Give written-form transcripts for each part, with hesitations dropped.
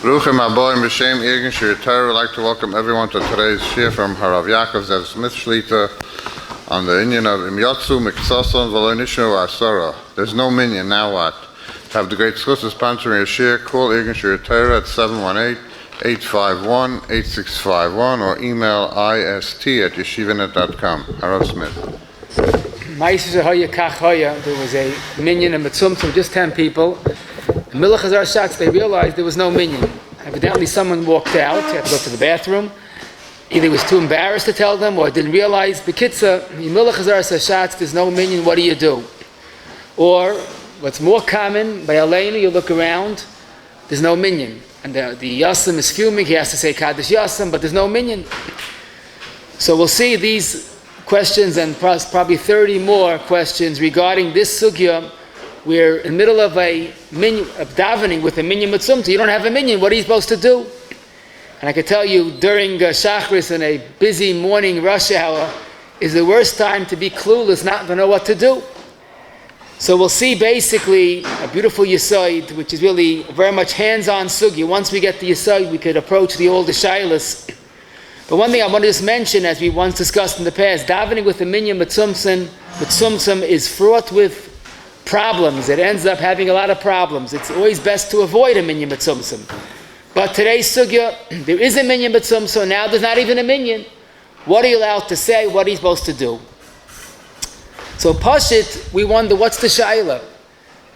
Ruchim Aboim B'Shem Irgin Shir Torah. I'd like to welcome everyone to today's shir from Rabbi Yakov Zev Smith Shlita on the Minyan of Im Yotzu Miksoson V'lo Nishnu Asara. There's no minyan, now what? To have the great schus of sponsoring a shir, call Irgin Shir Torah at 718-851-8651 or email ist@yeshivanet.com. Harav Smith. There was a minyan and מצומצם, just 10 people. The Milach Hazar Shatz, they realized there was no minyan. Evidently someone walked out, had to go to the bathroom. Either he was too embarrassed to tell them or didn't realize. B'kitza, Milach Hazar Shatz, there's no minyan, what do you do? Or, what's more common, by laining, you look around, there's no minyan. And the Yasam is fuming, he has to say kaddish Yasam, but there's no minyan. So we'll see these questions and probably 30 more questions regarding this sugya. We're in the middle of a minyan, of davening with a minyan mitzumta. You don't have a minyan, what are you supposed to do? And I can tell you, during Shachris in a busy morning rush hour is the worst time to be clueless, not to know what to do. So we'll see basically a beautiful yisoid, which is really very much hands-on sugya. Once we get the yisoid, we could approach the older shilas. But one thing I want to just mention, as we once discussed in the past, davening with the minyan mitzumtzem is fraught with problems. It ends up having a lot of problems. It's always best to avoid a minyan mitzumtzem. But today's sugya, there is a minyan mitzumtzem, now there's not even a minyan. What are you allowed to say? What are you supposed to do? So Pashit, we wonder, what's the shaila?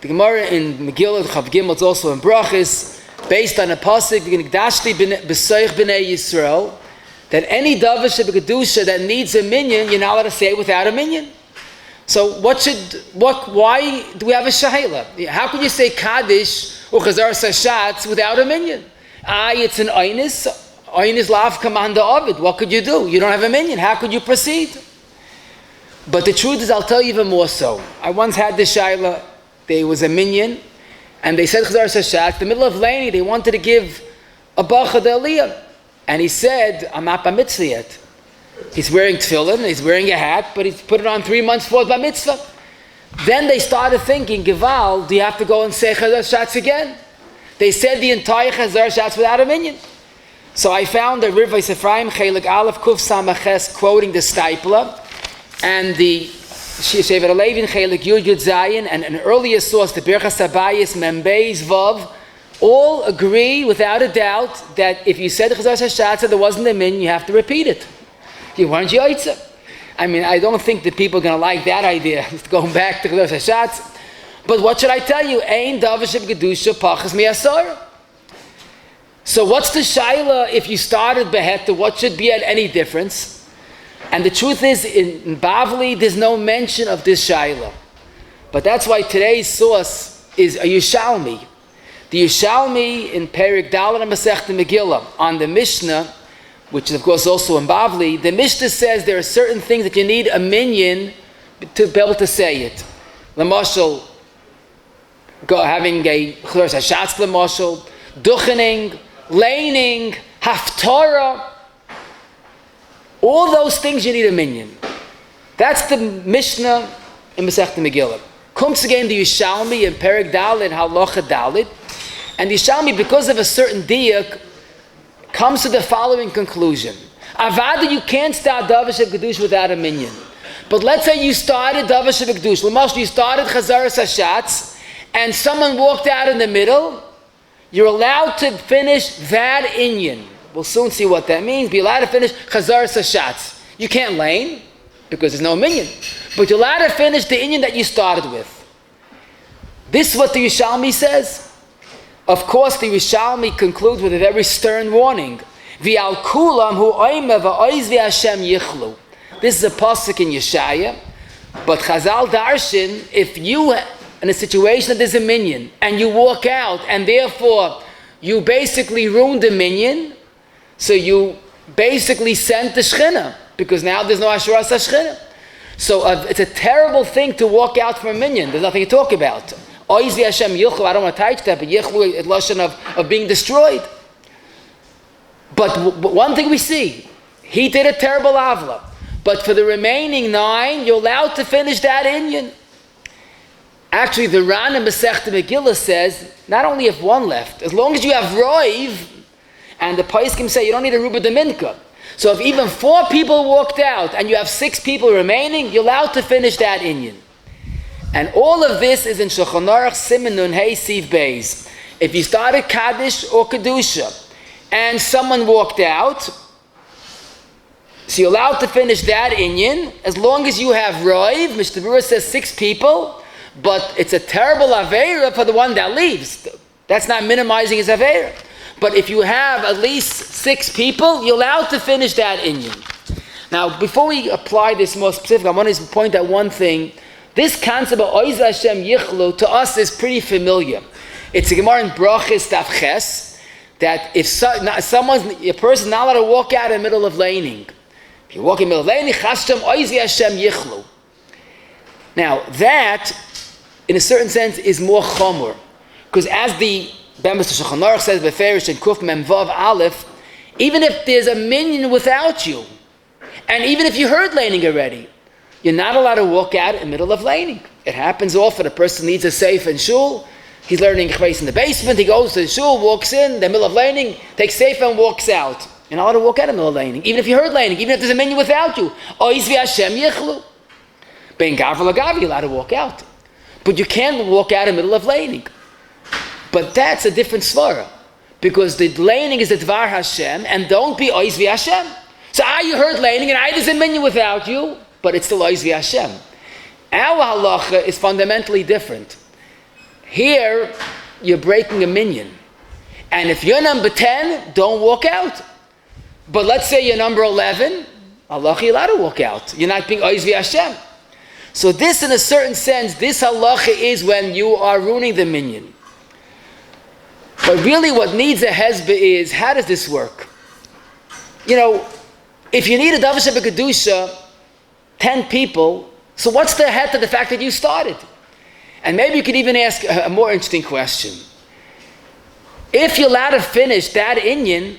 The Gemara in Megillah, Chav Gimel, it's also in Brachis, based on a pasuk, that any davar shebekadusha that needs a minyan, you're not allowed to say it without a minyan. So why do we have a shaila? How can you say kaddish or chazart sashatz without a minyan? It's an einis lav commander of it. What could you do? You don't have a minyan. How could you proceed? But the truth is, I'll tell you even more so. I once had this shaila. There was a minyan, and they said chazart sashatz. In the middle of laining, they wanted to give a bacha de aliyah, and he said, "I'm not bar mitzvah yet." He's wearing tefillin, he's wearing a hat, but he's put it on 3 months before bar mitzvah. Then they started thinking, Geval, do you have to go and say chazar shatz again? They said the entire chazar shatz without a minyan. So I found a Rabbi Ephraim Chelik Aleph Kuf Samaches quoting the Stipler, and the Shevet Alevin Chelik Yud Yud Zayin, and an earlier source, the Birchas Habayis Membeis Vav, all agree without a doubt that if you said chazar shatz and there wasn't a minyan, you have to repeat it. You weren't yaitza. I mean, I don't think that people are going to like that idea, going back to chazar shatz. But what should I tell you? Ein davar shebekadusha pachas mi'asar. So what's the shaila if you started beheta? What should be at any difference? And the truth is, in Bavli, there's no mention of this shaila. But that's why today's source is a Yushalmi. The Yushalmi in Perik Dalet and Masechta Megillah on the Mishnah, which is of course also in Bavli, the Mishnah says there are certain things that you need a minyan to be able to say it. L'mashal, having a chazar shatz, l'mashal, duchening, laining, haftarah, all those things you need a minyan. That's the Mishnah in Masechta Megillah. Comes again the Yushalmi in Perik Dalet, Halacha Dalet, and the Yushalmi, because of a certain diyak, comes to the following conclusion. Avada, you can't start davar shebekadusha without a minyan. But let's say you started davar shebekadusha. L'mashal, you started chazar sashatz, and someone walked out in the middle. You're allowed to finish that inyan. We'll soon see what that means. Be allowed to finish chazar sashatz. You can't lane because there's no minyan. But you're allowed to finish the inyan that you started with. This is what the Yushalmi says. Of course, the Rishalmi concludes with a very stern warning. V'al kulam hu oime v'oizvi Hashem yichlu. This is a pasuk in Yeshaya, but Chazal darshan, if you in a situation that there's a minyan and you walk out and therefore you basically ruined the minyan, so you basically sent the shechina because now there's no ashuras hashchina. So it's a terrible thing to walk out from a minyan. There's nothing to talk about. Oizvi Hashem yichlu, I don't want to touch that, but yichlu is lashon of being destroyed. But one thing we see, he did a terrible avla. But for the remaining 9, you're allowed to finish that inyan. Actually, the Ran in Masechta Megillah says, not only if one left, as long as you have roiv, and the Paiskim say you don't need a ruba de mincha. So if even 4 people walked out and you have 6 people remaining, you're allowed to finish that inyan. And all of this is in Shulchan Aruch Siman Nun Hey Siv Beis. If you started kaddish or kedusha and someone walked out, so you're allowed to finish that inyan as long as you have roiv. Mishnah says 6 people, but it's a terrible aveira for the one that leaves. That's not minimizing his aveira. But if you have at least 6 people, you're allowed to finish that inyan. Now, before we apply this more specific, I want to point out one thing. This concept of Oiz Hashem Yichlu to us is pretty familiar. It's a Gemara in Brachis Daf Ches that if a person is not allowed to walk out in the middle of laining. If you walk in the middle of laining, Chashem Oiz Hashem Yichlu. Now, that, in a certain sense, is more chomer. Because as the Bemis Shulchan Aruch says, Beferish and Kuf Mem Vav Aleph, even if there's a minyan without you, and even if you heard laining already, you're not allowed to walk out in the middle of laining. It happens often. A person needs a safe in shul. He's learning Cheshvan in the basement. He goes to the shul, walks in the middle of laining, takes safe and walks out. You're not allowed to walk out in the middle of laining, even if you heard laining, even if there's a minyan without you. Ozvi Hashem Yechlu. Bein Gavra Lagavi, you're allowed to walk out. But you can't walk out in the middle of laining. But that's a different svara. Because the laining is the Dvar Hashem, and don't be Ozvi Hashem. So you heard laining, and there's a minyan without you, but it's still Ozvi Hashem. Our halacha is fundamentally different. Here, you're breaking a minyan. And if you're number 10, don't walk out. But let's say you're number 11, halacha, you're allowed to walk out. You're not being Ozvi Hashem. So this, in a certain sense, this halacha is when you are ruining the minyan. But really what needs a hezbah is, how does this work? You know, if you need a davar shebekadusha, 10 people, so what's the het of the fact that you started? And maybe you could even ask a more interesting question. If you're allowed to finish that inyan,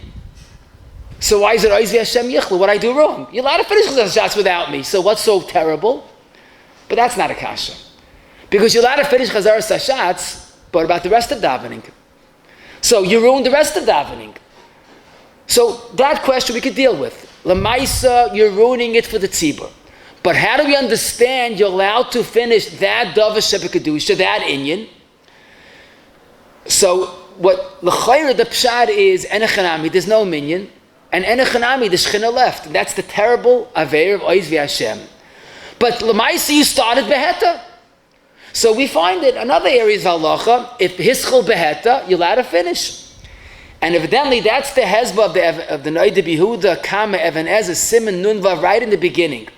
so why is it Ozvi Hashem Yichlu? What I do wrong? You're allowed to finish the shots without me, so what's so terrible? But that's not a kasha. Because you're allowed to finish Chazar Sashatz, but about the rest of davening. So you ruined the rest of davening. So that question we could deal with. Lamaisa, you're ruining it for the tzibur. But how do we understand you're allowed to finish that davar shebekadusha, that inyan? So what l'chayra the pshad is, enechanami, there's no minyan, and enechanami, the shechina left. And that's the terrible aveir of Ozvi Hashem. But lamaisa, you started beheta. So we find it another areas of halacha. If hischol beheta, you're allowed to finish. And evidently, that's the hezbah of the Noida Behuda, Kama, Even Ezer, Siman, Nunva, right in the beginning.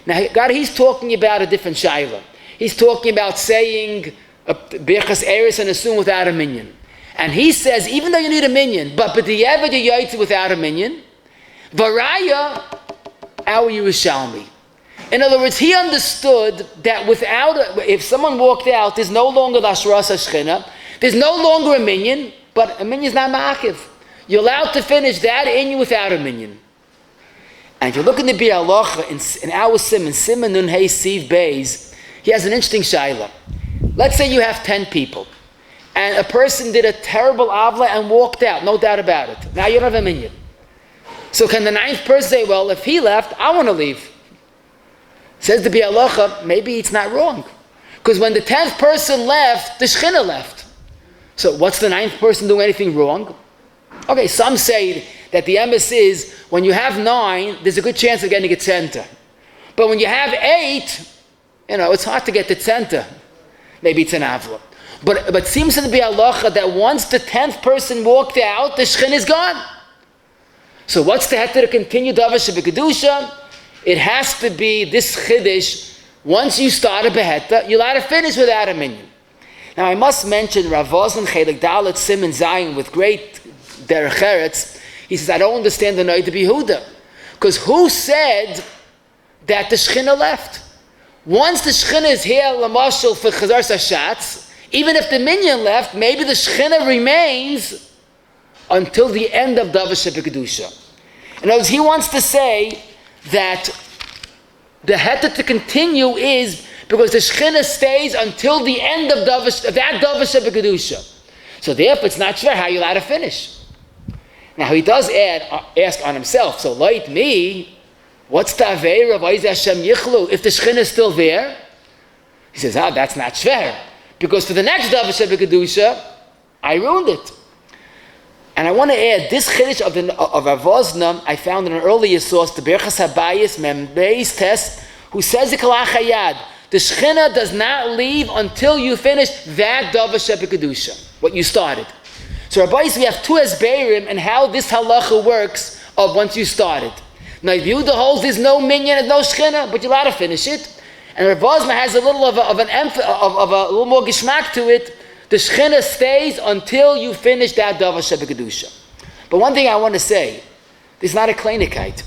Now, God, he's talking about a different shayla. He's talking about saying Birchas Eris and Asum without a minyan. And he says, even though you need a minyan, but b'di'evad you yaitz without a minyan, Varaya, our Yerushalmi. In other words, he understood that if someone walked out, there's no longer the Ashras HaShechina, there's no longer a minyan, but a minyan is not ma'akiv. You're allowed to finish that inyan without a minyan. And if you look in the Bir Halacha, in our Siman Nun Hey Siv Beis, he has an interesting shayla. Let's say you have 10 people, and a person did a terrible avla and walked out, no doubt about it. Now you don't have a minyan. So can the 9th person say, well, if he left, I want to leave? Says the Bir Halacha, maybe it's not wrong. Because when the 10th person left, the Shechina left. So what's the 9th person doing anything wrong? Okay, some say that the emes is, when you have 9, there's a good chance of getting a tzenta. But when you have 8, it's hard to get the tzenta. Maybe it's an avla. But it seems to be halacha that once the 10th person walked out, the Shechina is gone. So what's the heter to continue davar shebekadusha? It has to be this chiddush. Once you start a beheta, you're allowed to finish without a minyan. Now I must mention Rav Voslan Chelik Dalet Siman Zayin with great derech eretz. He says, I don't understand the Noida Behuda. Because who said that the Shechina left? Once the Shechina is here, Lamashal for Chazar Sashatz, even if the minyan left, maybe the Shechina remains until the end of davar shebekadusha. In other words, he wants to say that the heter to continue is Because the Shechina stays until the end of that Davar Shebekadusha. So therefore it's not sure how you're allowed to finish. Now he does ask on himself, so like me, what's the Aveira of Hashem Yichlu? If the Shechina is still there, he says, that's not fair. Because for the next Davar Shebekadusha, I ruined it. And I want to add, this Chiddush of Avozna, I found in an earlier source, the Berchas Habayis, Membeis Test, who says the Kalach Hayad, the Shechina does not leave until you finish that Davar Shebekadusha, what you started. So Rabbi, we have two Esbeirim and how this halacha works of once you started. Now if Yehuda holds there's no minyan and no Shechina, but you're allowed to finish it. And Rav Ozma has a little of a little more gishmak to it. The Shechina stays until you finish that Davar Shebekadusha. But one thing I want to say, this is not a kleinigkeit.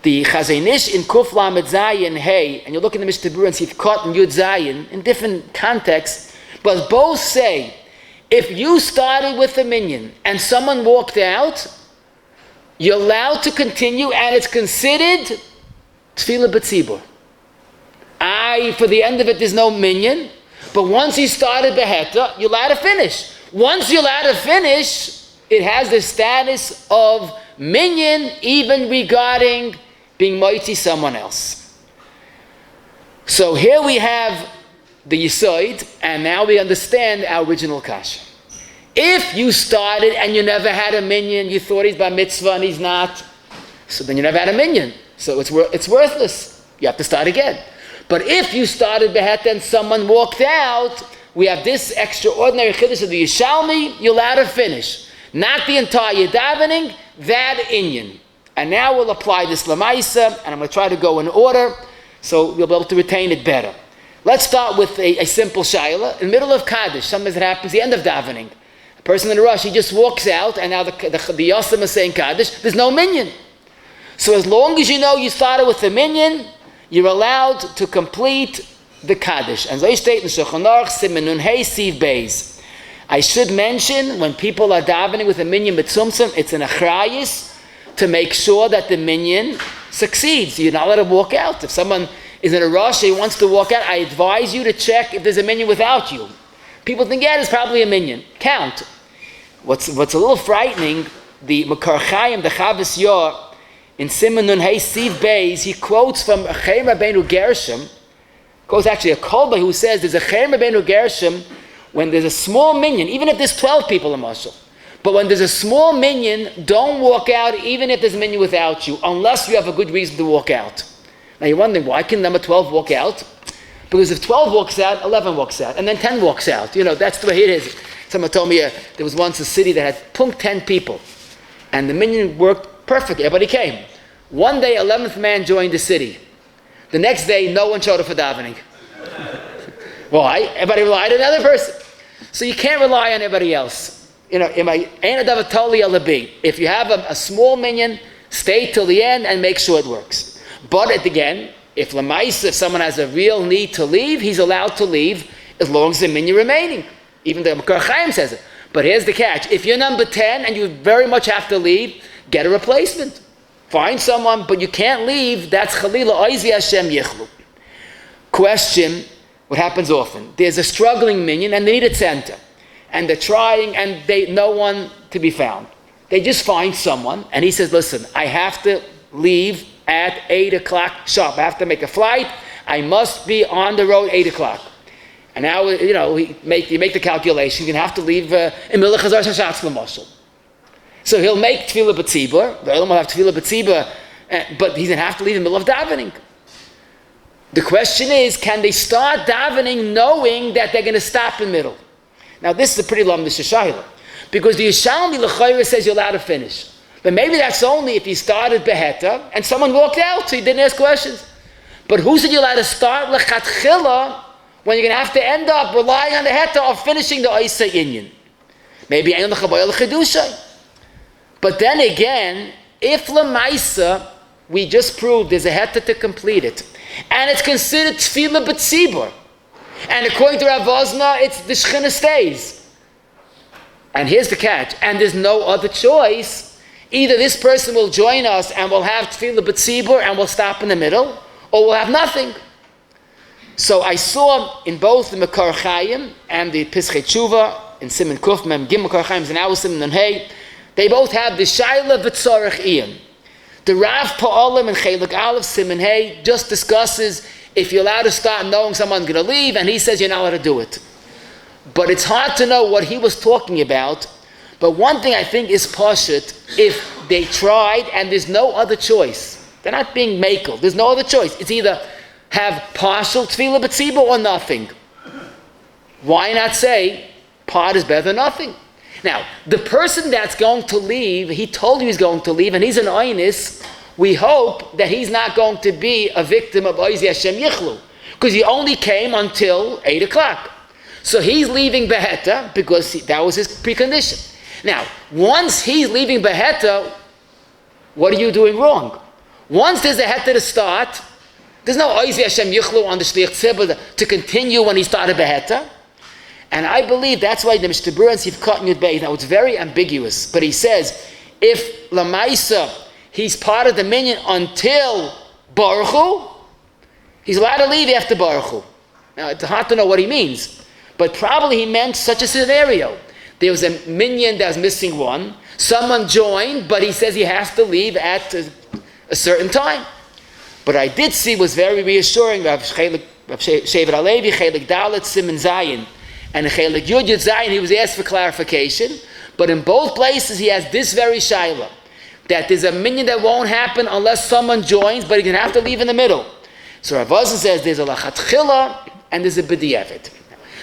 The Chazanish in Kuf Lamed Zayin Hey, and you look in the Mishnah and see Kat and Yud Zayin in different contexts, but both say, if you started with a minyan and someone walked out, you're allowed to continue and it's considered Tefillah B'tzibur. For the end of it, there's no minyan. But once you started beheta, you're allowed to finish. Once you're allowed to finish, it has the status of minyan, even regarding being moiti someone else. So here we have the Yesod, and now we understand our original kasha. If you started and you never had a minyan, you thought he's bar mitzvah and he's not, so then you never had a minyan. So it's worthless. You have to start again. But if you started beheta and someone walked out, we have this extraordinary chiddush of the Yishalmi, you're allowed to finish. Not the entire davening, that inyan. And now we'll apply this lamaisa, and I'm going to try to go in order, so you'll be able to retain it better. Let's start with a simple shayla. In the middle of kaddish, sometimes it happens, the end of davening. A person in a rush, he just walks out, and now the yosim is saying kaddish, there's no minyan. So as long as you know you started with the minyan, you're allowed to complete the kaddish. And they state in Shulchan Aruch, Siman Nun Hey Siv Beis. I should mention, when people are davening with a minyan מצומצם, it's an achrayis to make sure that the minyan succeeds. You're not allowed to walk out. If someone is in a rush and he wants to walk out, I advise you to check if there's a minyan without you. People think, there's probably a minyan. Count. What's a little frightening, the Makar Chaim, the Chavis Yor, in Siman Nun Hey Siv Beis, he quotes from a Chaim Rabbeinu Gershom, quotes actually a kolba who says there's a Chaim Rabbeinu Gershom when there's a small minyan, even if there's 12 people in Mashal. But when there's a small minyan, don't walk out even if there's a minyan without you, unless you have a good reason to walk out. Now you're wondering, why can number 12 walk out? Because if 12 walks out, 11 walks out, and then 10 walks out. That's the way it is. Someone told me there was once a city that had punkt 10 people, and the minyan worked perfectly. Everybody came. One day, 11th man joined the city. The next day, no one showed up for davening. Why? Everybody relied on another person. So you can't rely on everybody else. If you have a small minyan, stay till the end and make sure it works. But again, if someone has a real need to leave, he's allowed to leave as long as the minyan remaining. Even the Makar Chaim says it. But here's the catch. If you're number 10 and you very much have to leave, get a replacement. Find someone, but you can't leave. That's Chalila Oizi Hashem Yichlu. Question, what happens often? There's a struggling minyan and they need a center. And they're trying and no one to be found. They just find someone and he says, listen, I have to leave at 8 o'clock sharp. I have to make a flight. I must be on the road 8 o'clock. And now, you make the calculation. You're going to have to leave in Milah Chazar Shashatz L'Moshel. So he'll make Tefillah B'tzibur. The Olam will have Tefillah B'tzibur, but he's going to have to leave in the middle of davening. The question is, can they start davening knowing that they're going to stop in the middle? Now this is a pretty long shayla, because the Yishalmi L'chayra says you're allowed to finish. But maybe that's only if he started beheta and someone walked out, so he didn't ask questions. But who said you're allowed to start L'chatchila when you're going to have to end up relying on the heta of finishing the Isa Inyan? Maybe Ein L'chabayah L'chidushay. But then again, if Lamaisa, we just proved there's a heta to complete it, and it's considered Tefillah B'tzibur, and according to Rav Ozna, it's the Shechina stays. And here's the catch, and there's no other choice. Either this person will join us and we'll have Tefillah B'tzibur and we'll stop in the middle, or we'll have nothing. So I saw in both the Makar Chaim and the Pischei Tshuva, in Siman Kuf, Mem Gim Makar Chaim, and now Siman Nun Hey, they both have the Shaila V'tzorech Ian. The Rav Pa'olim and Chelik Aleph, Siman Hey, just discusses if you're allowed to start knowing someone's going to leave, and he says you're not allowed to do it. But it's hard to know what he was talking about. But one thing I think is pashut, if they tried and there's no other choice, they're not being makel, there's no other choice. It's either have partial tefillah b'tzibur or nothing. Why not say part is better than nothing? Now, the person that's going to leave, he told you he's going to leave, and he's an oynis. We hope that he's not going to be a victim of Oizi Hashem Yichlu, because he only came until 8 o'clock. So he's leaving Beheta because that was his precondition. Now, once he's leaving Beheta, what are you doing wrong? Once there's a Heta to start, there's no Oizi Hashem Yichlu on the Shliach Tzibur to continue when he started Beheta. And I believe that's why the Mishnah and Sivkot Yud Beis, now it's very ambiguous, but he says, if Lamaisa, he's part of the minyan until Baruch Hu, he's allowed to leave after Baruch Hu. Now it's hard to know what he means, but probably he meant such a scenario. There was a minyan that was missing one, someone joined, but he says he has to leave at a certain time. But I did see was very reassuring, Rav Shevet Alevi, Chelik Dalet, Siman Zayin, and Chelik Yud Yud Zayin, he was asked for clarification, but in both places he has this very shaila, that there's a minyan that won't happen unless someone joins, but he's going to have to leave in the middle. So Rav Ozan says there's a lachatchila and there's a b'di'evet.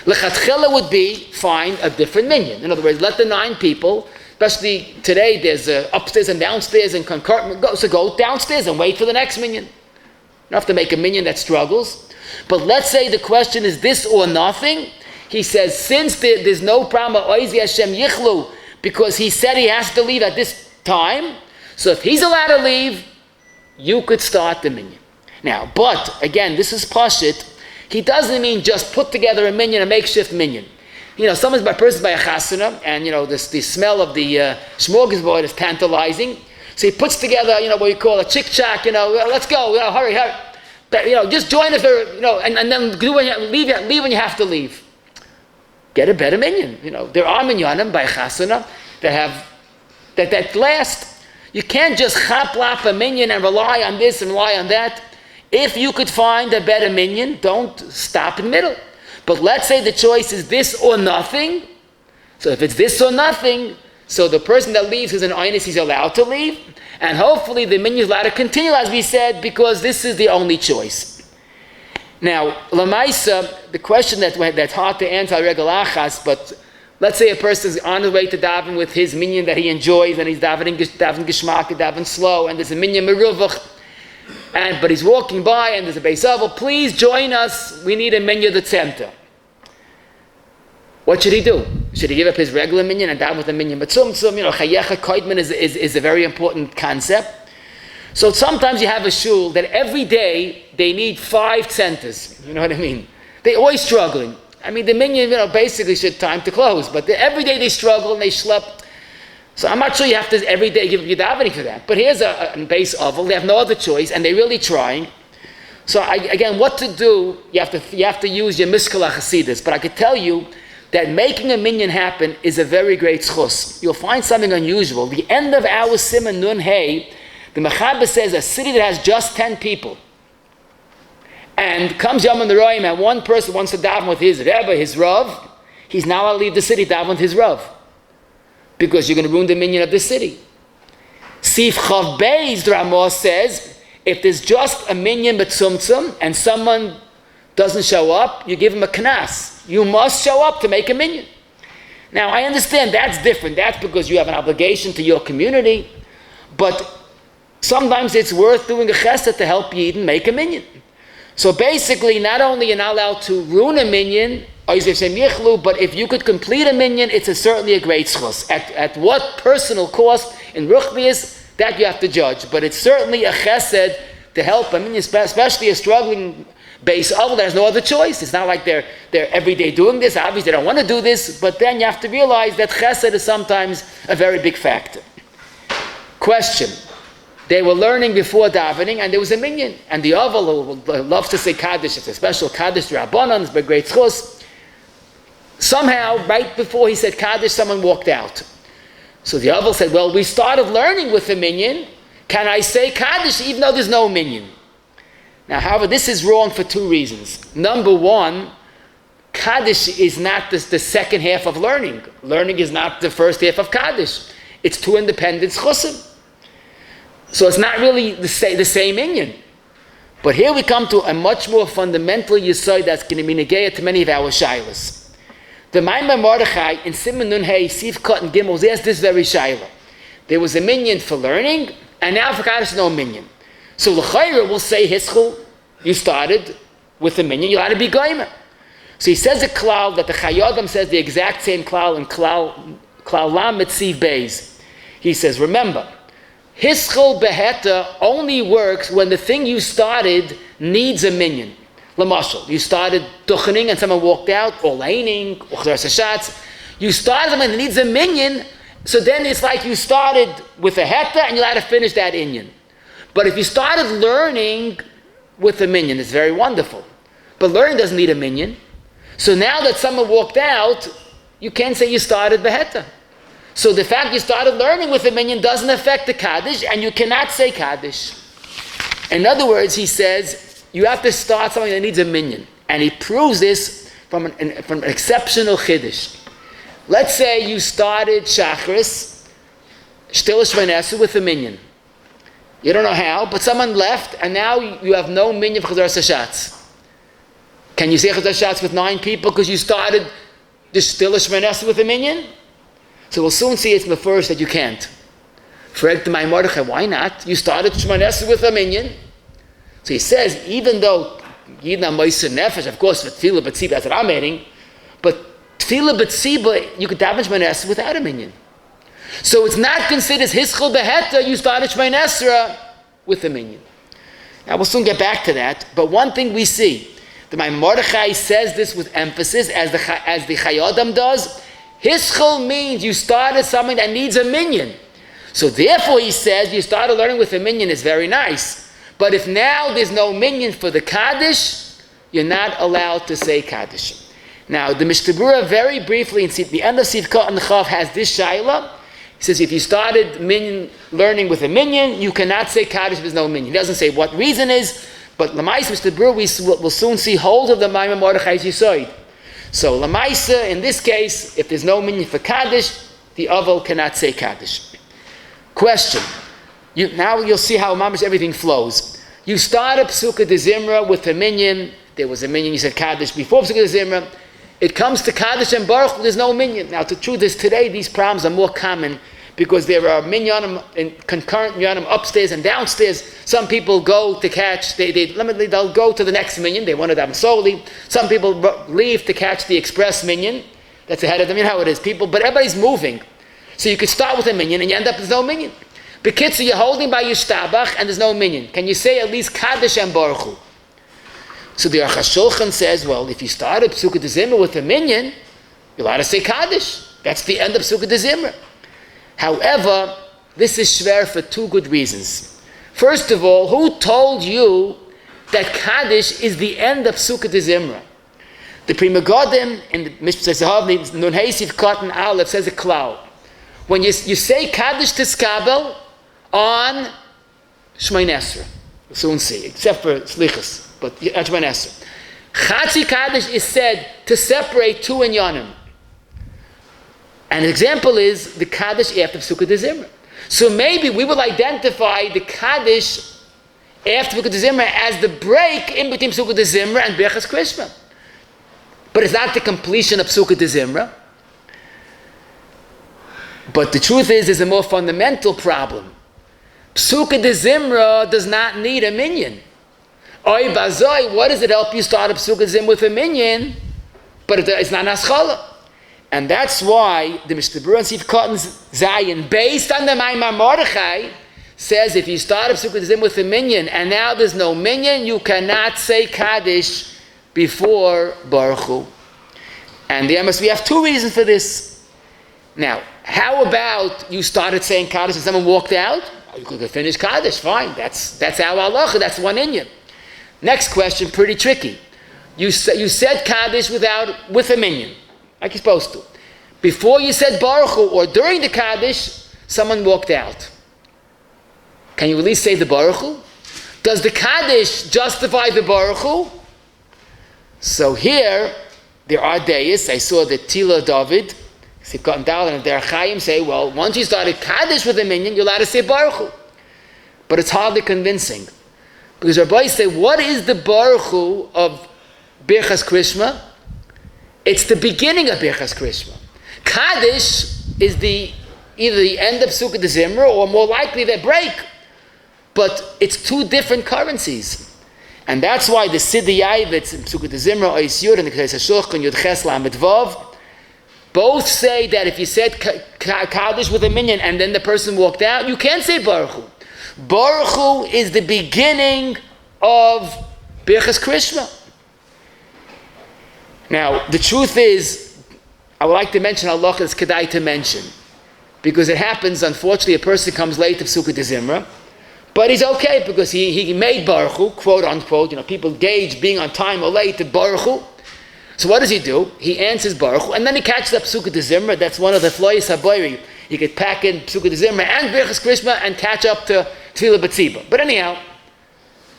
Lachatchila would be find a different minyan. In other words, let the 9 people, especially today there's upstairs and downstairs and concurrent, so go downstairs and wait for the next minyan. You don't have to make a minyan that struggles. But let's say the question is this or nothing. He says, since there's no problem of Oizi Hashem Yichlu, because he said he has to leave at this time, so if he's allowed to leave, you could start the minyan. Now, but, again, this is pashut. He doesn't mean just put together a minyan, a makeshift minyan. You know, someone's by person by a chasana, and, you know, the smell of the smorgasbord is tantalizing. So he puts together, you know, what you call a chick-chack, you know, let's go, you know, hurry. But, you know, just join us, you know, and then leave when you have to leave. Get a better minyan. You know, there are minyanim by chasana that last. You can't just chaplap a minyan and rely on this and rely on that. If you could find a better minyan, don't stop in the middle. But let's say the choice is this or nothing. So if it's this or nothing, so the person that leaves is an oynis, he's allowed to leave. And hopefully the minyan is allowed to continue, as we said, because this is the only choice. Now, Lamaisa, the question that's hard to answer, regalachas, but let's say a person is on his way to daven with his minyan that he enjoys, and he's davening geschmack, davening slow, and there's a minyan meruvach, but he's walking by, and there's a beis avol, please join us, we need a minyan the tzemta. What should he do? Should he give up his regular minyan and daven with a minyan מצומצם? You know, chayecha koidman is a very important concept. So sometimes you have a shul that every day they need 5 centers. You know what I mean? They're always struggling. I mean, the minyan, you know, basically should time to close, but every day they struggle and they schlep. So I'm not sure you have to every day give your davening for that. But here's a beis avol. They have no other choice, and they're really trying. So again, what to do? You have to use your miskala chasidus. But I could tell you that making a minyan happen is a very great schus. You'll find something unusual. The end of our Siman Nun Hey, the Mechaber says a city that has just 10 people, and comes Yom Roim, and one person wants to daven with his Rebbe, his Rav, he's now allowed to leave the city to daven with his Rav, because you're going to ruin the minyan of the city. Sif Chav Beis, the Ramah says, if there's just a minyan מצומצם and someone doesn't show up, you give him a knas. You must show up to make a minyan. Now, I understand that's different. That's because you have an obligation to your community, but sometimes it's worth doing a chesed to help Yidden make a minyan. So basically, not only you're not allowed to ruin a minyan, but if you could complete a minyan, it's certainly a great schus. At what personal cost in ruchnius, that you have to judge. But it's certainly a chesed to help a minyan, especially a struggling beis avol that has no other choice. It's not like they're every day doing this. Obviously, they don't want to do this, but then you have to realize that chesed is sometimes a very big factor. Question. They were learning before davening, and there was a minyan. And the Oval, who loves to say kaddish, it's a special kaddish rabbanon, it's by great chus. Somehow, right before he said kaddish, someone walked out. So the Oval said, well, we started learning with the minyan. Can I say kaddish even though there's no minyan? Now, however, this is wrong for two reasons. Number one, kaddish is not the second half of learning. Learning is not the first half of kaddish. It's two independent chusim. So it's not really the same minyan. But here we come to a much more fundamental yesod that's going to be negayah to many of our shaylas. The Maimon Mordechai in Siman Nun Hey Sif Kot and Gimel asked this very shayla. There was a minyan for learning, and now for kaddish no minyan. So l'chayra will say hischul. You started with the minyan. You ought to be goyma. So he says a klal that the Chayyadam says the exact same klal in klal lam mitziv beis. He says, remember, hischul beheta only works when the thing you started needs a minyan. Lamashal, you started duchening and someone walked out, or laining, or chazar. You started something that needs a minyan, so then it's like you started with a heta and you had to finish that inyan. But if you started learning with a minyan, it's very wonderful. But learning doesn't need a minyan. So now that someone walked out, you can't say you started beheta. So the fact you started learning with a minyan doesn't affect the kaddish, and you cannot say kaddish. In other words, he says, you have to start something that needs a minyan. And he proves this from an exceptional chiddush. Let's say you started Shachris, Shtil Shvanesu with a minyan. You don't know how, but someone left, and now you have no minyan for Chazar. Can you say Chazar with 9 people because you started the Shtil Shvanesu with a minyan? So we'll soon see it's the first that you can't. Why not? You started Shvanesu with a minyan. So he says, even though Yidna Moisa Nefesh, of course, for Tefillah B'tziba, that's what I'm adding, but Tefillah B'tziba, you could daven Shemona Esrei without a minyan. So it's not considered hischul beheta, you started Shemona Esrei with a minyan. Now we'll soon get back to that, but one thing we see, the Mordechai says this with emphasis, as the Chayyadam does, hischul means you started something that needs a minyan. So therefore he says, you started learning with a minyan is very nice. But if now there's no minyan for the kaddish, you're not allowed to say kaddish. Now the Mishnah very briefly in the end of Sivkot and Chav has this shayla. He says if you started minyan learning with a minyan, you cannot say kaddish if there's no minyan. He doesn't say what reason is, but Lamais Mishnah will soon see hold of the Maimon Mordechai's Yisoid. So Lamaisa in this case, if there's no minyan for kaddish, the Oval cannot say kaddish. Question. Now you'll see how mamish everything flows. You start a psuka de zimra with a minyan. There was a minyan, you said kaddish before psuka de zimra. It comes to kaddish and baruch, there's no minyan. Now the truth is today these problems are more common because there are minyanim and concurrent minyanim upstairs and downstairs. Some people go to catch, they'll go to the next minyan, they want to them solely. Some people leave to catch the express minyan. That's ahead of them, you know how it is, people, but everybody's moving. So you could start with a minyan and you end up with no minyan. Bekitzer, you're holding by your shtabach and there's no minyan. Can you say at least kaddish and baruch hu? So the Aruch HaShulchan says, well, if you started psuka de zimra with a minyan, you're allowed to say kaddish. That's the end of psuka de zimra. However, this is shver for 2 good reasons. First of all, who told you that kaddish is the end of psuka de zimra? The Pri Megadim in the Mishnah Zahav Nun Hey Sif Cotton Aleph says a klal. When you say kaddish tiskabel on Shemona Esrei, we'll soon see, except for slichas, but on Shemona Esrei. Chatzi kaddish is said to separate 2 inyanim. An example is the kaddish after psuka de zimra. So maybe we will identify the kaddish after psuka de zimra as the break in between psuka de zimra and berachas krishma. But it's not the completion of psuka de zimra. But the truth is, there's a more fundamental problem. Psuka de zimra does not need a minyan. Oy bazoi, what does it help you start a psuka de zimra with a minyan? But it's not naschala. And that's why the Mishnah Berurah and Sif Cotton Zayin, based on the Maimon Mordechai, says if you start a psuka de zimra with a minyan and now there's no minyan, you cannot say kaddish before baruch hu. And we have 2 reasons for this. Now, how about you started saying kaddish and someone walked out? You could finish kaddish, fine. That's our halacha. That's one inyan. Next question, pretty tricky. You said kaddish with a minyan, like you're supposed to. Before you said baruch hu, or during the kaddish, someone walked out. Can you at least say the baruch hu? Does the kaddish justify the baruch hu? So here, there are days. I saw the Tila David, Sivkat and Dal, and their Chaim say, well, once you started kaddish with a minyan, you're allowed to say baruch hu. But it's hardly convincing. Because Rabbi say, what is the baruch hu of Birchas Krishma? It's the beginning of Birchas Krishma. Kaddish is either the end of Psukei de Zimra, or more likely the break. But it's two different currencies. And that's why the Siddi Yavitz in Psukei de Zimra, issur, and the Kedis HaShulchan, Yud Ches Lamed Vav, both say that if you said Kaddish with a minyan and then the person walked out, you can't say Baruch Hu. Baruch Hu is the beginning of Birchas Krishma. Now, the truth is, I would like to mention halacha that's kedai to mention. Because it happens, unfortunately, a person comes late to Psukei de Zimra, but he's okay because he made Baruch Hu, quote unquote. People gauge being on time or late to Baruch Hu. So what does he do? He answers Baruch Hu, and then he catches up Psukei de Zimra. That's one of the floyas habayri. You could pack in Psukei de Zimra and Birchas Krishma and catch up to Tefillah B'tzibah. But anyhow,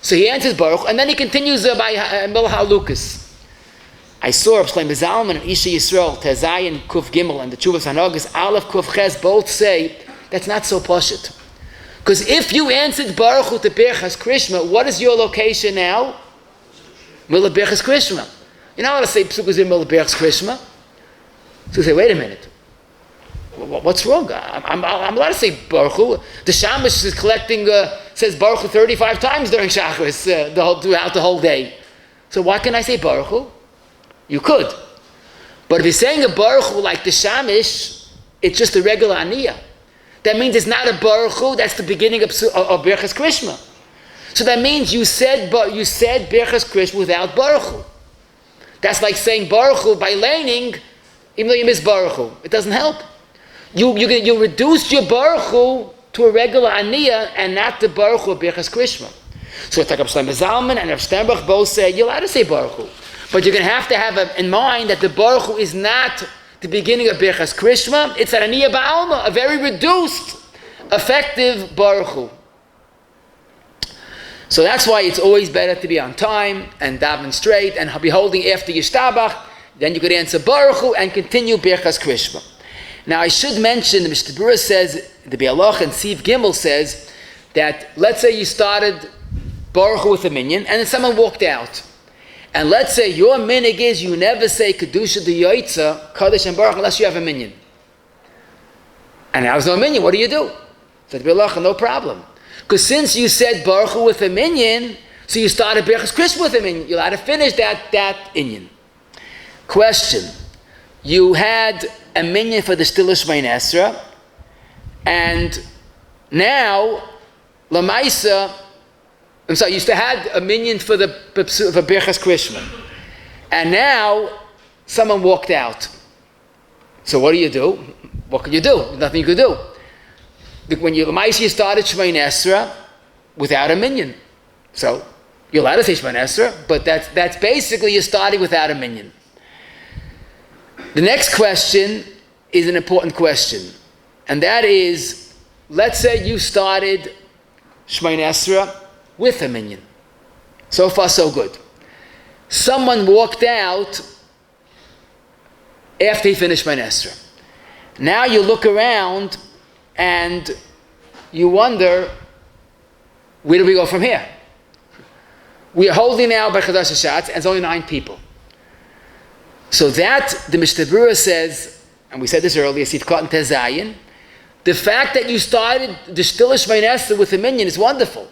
so he answers Baruch Hu, and then he continues by Milha Lukas. I saw Rabbi Shlomo Zalman and Isha Yisrael, Tezayin Kuf Gimel, and the Chuvas Hanagas, Aleph Kuf Ches, both say that's not so pashut. Because if you answered Baruch Hu to Birchas Krishma, what is your location now? Mila Birchas Krishma. You're not allowed to say Psukei de Mila Birchas Krishma. So you say, wait a minute. What's wrong? I'm allowed to say Baruch Hu. The Shamash is collecting, says Baruch Hu 35 times during Shachris throughout the whole day. So why can I say Baruch Hu? You could. But if you're saying a Baruch Hu like the Shamish, it's just a regular Aniyah. That means it's not a Baruch Hu, that's the beginning of Birchas Krishma. So that means you said Birchas Krishma without Baruch Hu. That's like saying Baruch Hu by laining, even though you miss Baruch Hu. It doesn't help. You reduced your Baruch Hu to a regular Aniyah and not the Baruch Hu of Birchas Krishma. So it's like Rabbi Shlomo Zalman and Rabbi Sternbach both say, you're allowed to say Baruch Hu. But you're going to have in mind that the Baruch Hu is not the beginning of Birchas Krishma. It's an Aniyah Ba'alma, a very reduced, effective Baruch Hu. So that's why it's always better to be on time and daven straight and be holding after Yishtabach. Then you could answer Baruch Hu and continue Birchas Krishma. Now I should mention, the Mishnah says, the Bialach and Siv Gimel says, that let's say you started Baruch Hu with a minyan and then someone walked out. And let's say your minig is you never say Kedusha de Yoitza, Kaddish and Baruch unless you have a minyan. And now there's no minyan, what do you do? Said Bialach, no problem. Because since you said Baruch Hu with a minyan, so you started Birchas Krishma with a minyan, you'll have to finish that inyan. Question. You had a minyan for the Stila Shmein Esra, and now, Lamaisa, I'm sorry, you used to have a minyan for Birchas Krishma. And now, someone walked out. So what do? What can you do? There's nothing you could do. When you started Shmein Esra without a minyan. So, you're allowed to say Shmein Esra, but that's basically you're starting without a minyan. The next question is an important question. And that is, let's say you started Shmein Esra with a minyan. So far, so good. Someone walked out after he finished Shmein Esra. Now you look around and you wonder, where do we go from here? We are holding now by Chazar Shashatz, and it's only 9 people. So that, the Mishnah says, and we said this earlier, Sivkat and Tezayin, the fact that you started the Stila Shmein Esra with a minyan is wonderful.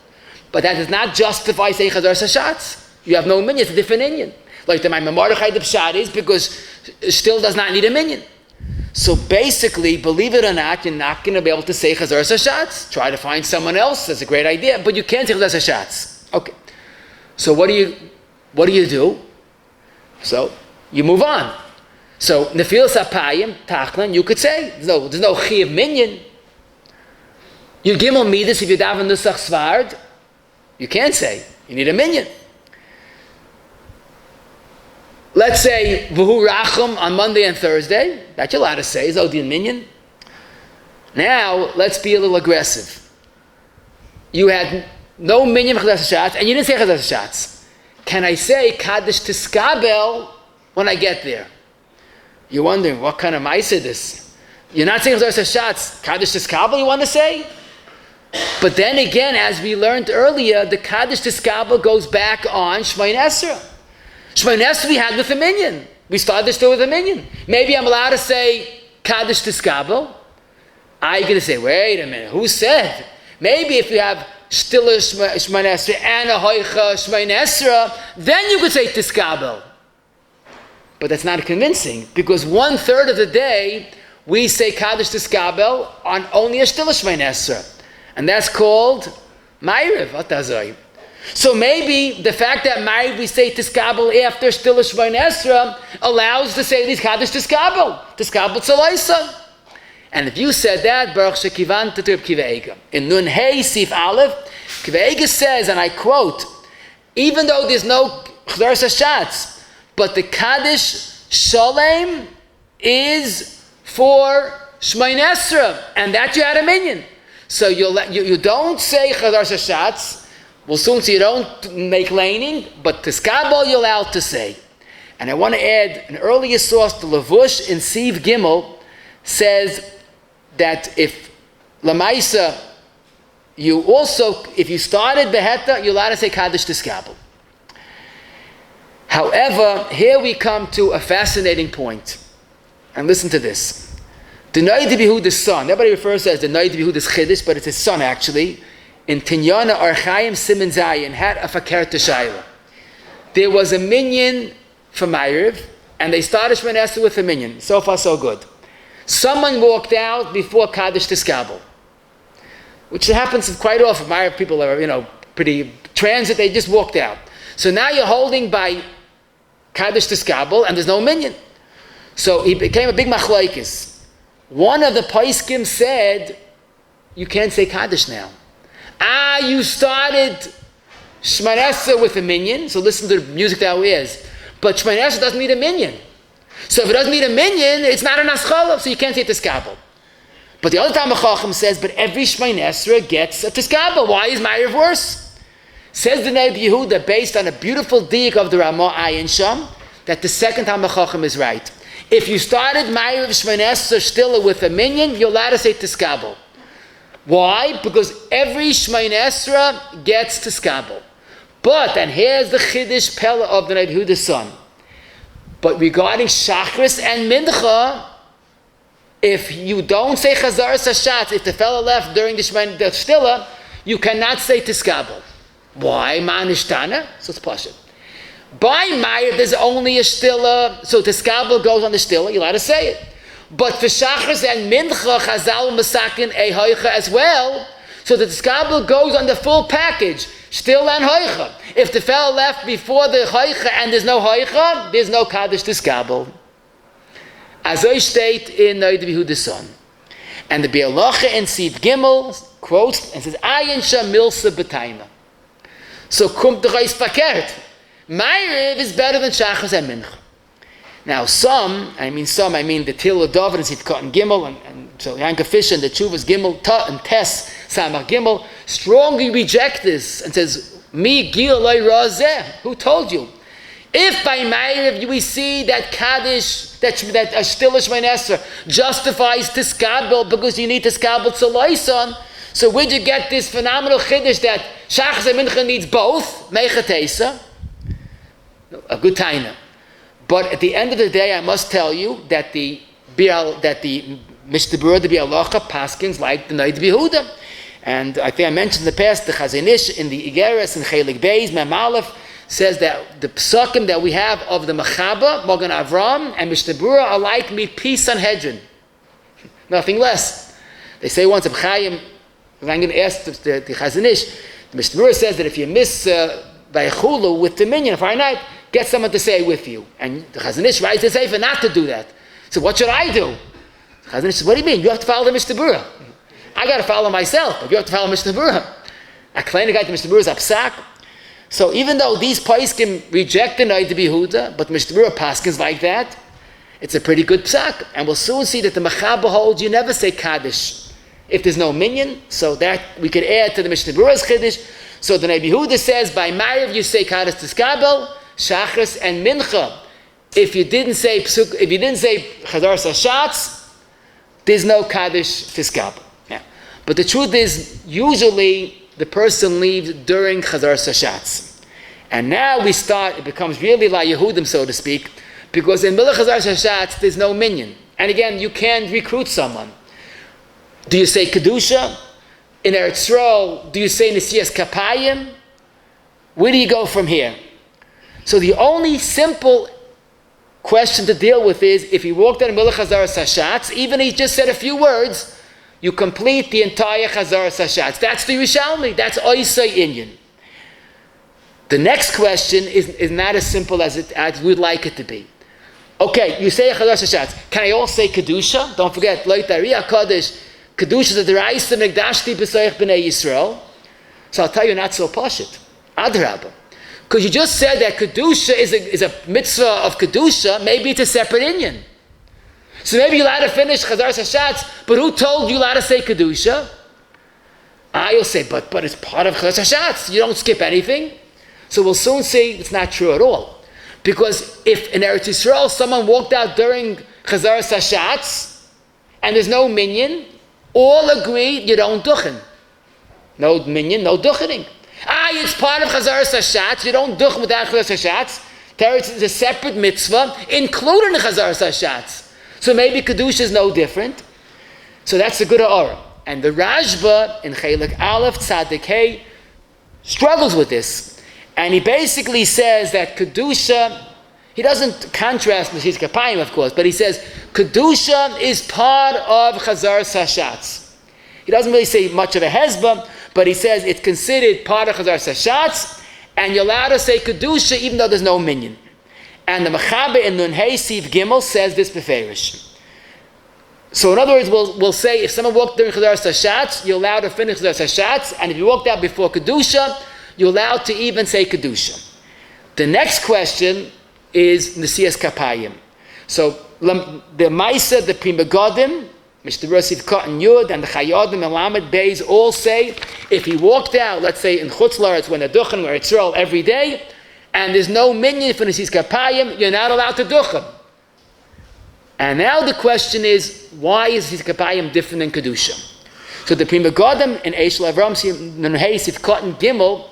But that does not justify saying Chazar Shashatz. You have no minyan, it's a different inyan. Like the Maimon Mordechai the Pshat is because still does not need a minyan. So basically, believe it or not, you're not going to be able to say Chazar Shashatz. Try to find someone else, that's a great idea, but you can't say Chazar Shashatz. Okay. So what do you do? So you move on. So Nefilas Apayim, Tachlan, you could say, there's no Chi of minyan. You gimel midas if you daven nusach svard. You can't say. You need a minyan. Let's say v'hu rachum on Monday and Thursday. That you're allowed to say is odi minyan. Now let's be a little aggressive. You had no minyan for chazar hashatz, and you didn't say chazar hashatz. Can I say kaddish tiskabel when I get there? You're wondering what kind of ma'isa this? You're not saying chazar hashatz, kaddish tiskabel. You want to say? But then again, as we learned earlier, the kaddish tiskabel goes back on Shemayin Esrei. Shemayin Esrei we had with a minyan. We started still with a minyan. Maybe I'm allowed to say kaddish tiskabel. I'm going to say, wait a minute, who said? Maybe if you have stiller Shemayin Esrei and a hoicha Shemayin Esrei, then you could say tiskabel. But that's not convincing, because 1/3 of the day we say kaddish tiskabel on only a stiller Shemayin Esrei. And that's called maariv. So maybe the fact that maariv we say tiskabel after stiller Shemayin Esrei allows to say these kaddish tiskabel tzalaisa. And if you said that, Baruch Shekivanta to Kiva Eiga. In Nun Hey Sif Aleph, Kiva Eiga says, and I quote, even though there's no chazar hashatz, but the kaddish shalem is for Shemayin Esrei, and that you had a minyan. So you don't say chazar hashatz. We'll soon see you don't make laining, but tiskabel you're allowed to say. And I want to add an earlier source, the Lavush in Siv Gimel says that if lamaisa, you also, if you started beheta, you're allowed to say kaddish tiskabel. However, here we come to a fascinating point. And listen to this. The Noid the son, everybody refers to it as the Noid is chiddush, but it's his son actually. In Tinyana Archaim Siman Zayin had a fakir teshayla. There was a minyan for maariv, and they started Shemayin Esrei with a minyan. So far, so good. Someone walked out before kaddish tiskabel, which happens quite often. Maariv people are, pretty transit. They just walked out. So now you're holding by kaddish tiskabel, and there's no minyan. So it became a big machlokes. One of the poskim said, you can't say kaddish now. You started Shemayin Esrei with a minyan, so listen to the music that is. But Shemayin Esrei doesn't need a minyan. So if it doesn't need a minyan, it's not an aschala, so you can't say tiskabel. But the other Talmid Chacham says, but every Shemayin Esrei gets a tiskabel. Why is maariv worse? Says the Neb Yehuda, based on a beautiful diak of the Ramah Ayin Sham, that the second Talmid Chacham is right. If you started maariv Shemayin Esrei still with a minyan, you're allowed to say tiskabel. Why? Because every Shemayin Esrei gets tiskabel. But, and here's the chiddush pella of the Neb Yehuda's son. But regarding shachris and mincha, if you don't say chazar hashatz, if the fellow left during the stilla, you cannot say tiskabel. Why? Ma'anishtana? So it's pashut. By maariv, there's only a stilla, so tiskabel goes on the stilla, you're allowed to say it. But for shachris and mincha, chazal masakin a hoicha as well, so the tiskabel goes on the full package, still and hoicha. If the fellow left before the hoicha and there's no hoicha, there's no kaddish tiskabel. As I state in the son. And the Bialacha in Siv Gimel quotes and says, Ayin sha milsa b'taima. So kum t'chais fakert. Maariv is better than shachris and mincha. Now some, I mean the Tila David and Sitkot and Gimel, and so Yanka Fish and the Chuvas Gimel, Ta and Tes, Samach Gimel, strongly reject this and says, Mi gil loy razeh. Who told you? If by maariv we see that kaddish, that a stiller Shemayin Esrei justifies tiskabel because you need tiskabel tzalaisa, so where'd you get this phenomenal chiddush that shachris and mincha needs both? Meichatesa, a good taina. But at the end of the day, I must tell you that the Mishtabur, the Bialacha, Paskins like the Noid Yehuda. And I think I mentioned in the past, the Chazanish in the Igeres and Chelik Beis, Mem Aleph, says that the psukim that we have of the Mechaba, Mogan Avram, and Mishtabur are like Mipi Sanhedrin. Nothing less. They say once, I'm going to ask the Chazanish, the Mishtabur says that if you miss by Chulu with the minyan Friday night, get someone to say with you. And the Chazanish writes the Sefer not to do that. So what should I do? The Chazanish says, what do you mean? You have to follow the Mishtabura. I got to follow myself, but you have to follow Mishnah Berurah. I claim the guy to Mishnah Berurah is apsak. So even though these poskim reject the Noid to be Huda, but Mishnah Berurah paskins like that, it's a pretty good psak. And we'll soon see that the Mechaber holds you never say kaddish if there's no minyan. So that we could add to the Mishnah Berurah's chiddush. So the Rabbi Huda says by maariv you say kaddish tiskabel, shachris and mincha. If you didn't say Chazar Sashatz, there's no kaddish tiskabel. Yeah. But the truth is, usually the person leaves during Chazar Sashatz. And now we start, it becomes really like Yehudim, so to speak, because in Milah Chazar Sashatz, there's no minyan. And again, you can't recruit someone. Do you say Kedusha? In Eretz Yisrael, do you say Nesiyas Kapayim? Where do you go from here? So the only simple question to deal with is, if you walked out of Milah Chazar Sashatz, even if he just said a few words, you complete the entire Chazar Sashatz. That's the Yerushalmi. That's Oisei Inyan. The next question is not as simple as we'd like it to be. Okay, you say Chazar Sashatz. Can I also say Kedusha? Don't forget, Loitari kaddish. Kedusha is a deraisa Megdashti b'soich b'nei Yisrael. So I'll tell you, not so pashut. Adrabah. Because you just said that Kedusha is a mitzvah of Kedusha, maybe it's a separate Inyan. So maybe you're allowed to finish Chazar Sashatz, but who told you allowed to say Kedusha? You'll say, but it's part of Chazar Sashatz. You don't skip anything. So we'll soon see it's not true at all. Because if in Eretz Yisrael someone walked out during Chazar Sashatz and there's no minyan, all agree you don't duchen. No minyan, no duchening. It's part of Chazar Sashatz. You don't duchen without Chazar Sashatz. Teretz is a separate mitzvah, including the Chazar Sashatz. So maybe Kedusha is no different. So that's the good aura. And the Rashba in Chelik Aleph Tzadik Hey struggles with this. And he basically says that Kedusha, he doesn't contrast Neshis Kapayim, of course, but he says Kedusha is part of Chazar Sashatz. He doesn't really say much of a hezbah, but he says it's considered part of Chazar Sashatz, and you're allowed to say Kedusha even though there's no minyan. And the Mechaber in Nun Hey Siv Gimel says this beferish. So in other words, we'll say if someone walked during Chazar Sashatz, you're allowed to finish Chazar Sashatz, and if you walked out before Kedusha, you're allowed to even say Kedusha. The next question is Nesiyas Kapayim. So the Maisa, the Prima Godim, Mr. Rosiv Cotton Yud, and the Chayodim and Lamed Beis all say, if he walked out, let's say in Chutz La'aretz, when they're duchen, where it's Yisrael every day, and there's no minyan for Nesiyas Kapayim, you're not allowed to duchen. And now the question is, why is Nesiyas Kapayim different than Kedusha? So the Prima Godim in Eish Lavram Siv Cotton Gimel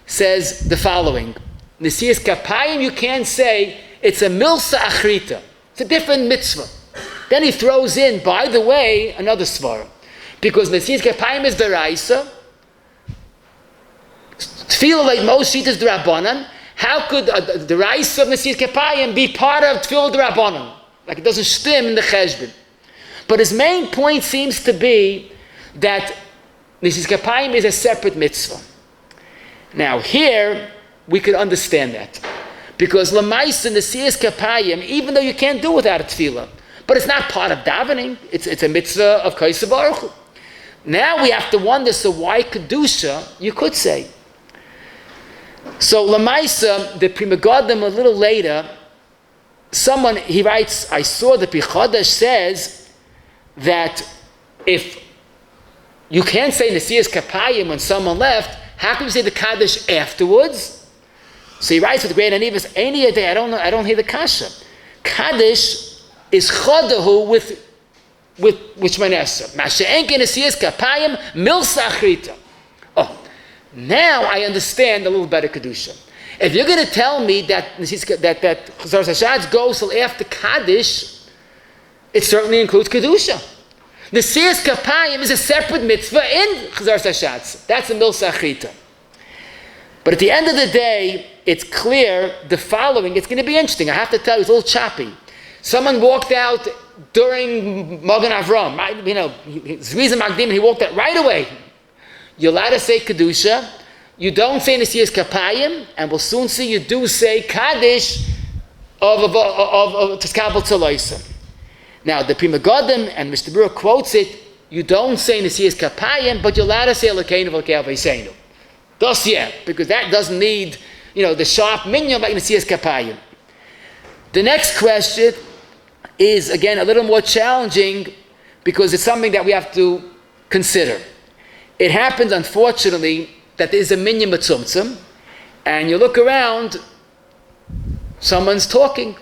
says the following: Nesiyas Kapayim, you can't say it's a milsa achrita. It's a different mitzvah. Then he throws in, by the way, another svara, because Nesiyas Kapayim is deraisa. Tefillah like most shitas d'Rabbanan. How could the deraisa of Nesiyas Kapayim be part of tefillah d'Rabbanan? Like it doesn't stem in the Cheshvan. But his main point seems to be that Nesiyas Kapayim is a separate mitzvah. Now here, we could understand that. Because Lamaisa Nesiyas Kapayim, even though you can't do without a tefillah, but it's not part of davening, it's a mitzvah of Kaisa Baruch Hu. Now we have to wonder, so why Kedusha, you could say. So Lamaisa, the Prima Godim a little later, he writes, I saw the Pichodesh says that if you can't say Nesiyas Kapayim when someone left, how can you say the kaddish afterwards? So he writes with great anivus, any day, I don't hear the kasha. Kaddish is chodahu with shmanesah. Masha'enke Nesiyas Kapayim milsa achrita. Oh, now I understand a little better Kedusha. If you're going to tell me that Chazar Sashatz goes till after Kaddish, it certainly includes Kedusha. Nesiyas Kapayim is a separate mitzvah in Chazar Sashatz. That's a milsa achrita. But at the end of the day, it's clear the following. It's going to be interesting. I have to tell you, it's a little choppy. Someone walked out during Magen Avram. Zrizim Magdim, he walked out right away. You're allowed to say Kedusha. You don't say Nesiyas Kapayim, and we'll soon see you do say Kaddish of Tiskabel Tzaloisa. Now, the Prima Godim and Mr. Berurah quotes it you don't say Nesiyas Kapayim, but you're allowed to say Elokeinu v'Elokei Avosenu. Thus, yeah, because that doesn't need, the sharp minyan like Nesiyas Kapayim. The next question is, again, a little more challenging because it's something that we have to consider. It happens, unfortunately, that there's a minyan מצומצם, and you look around, someone's talking,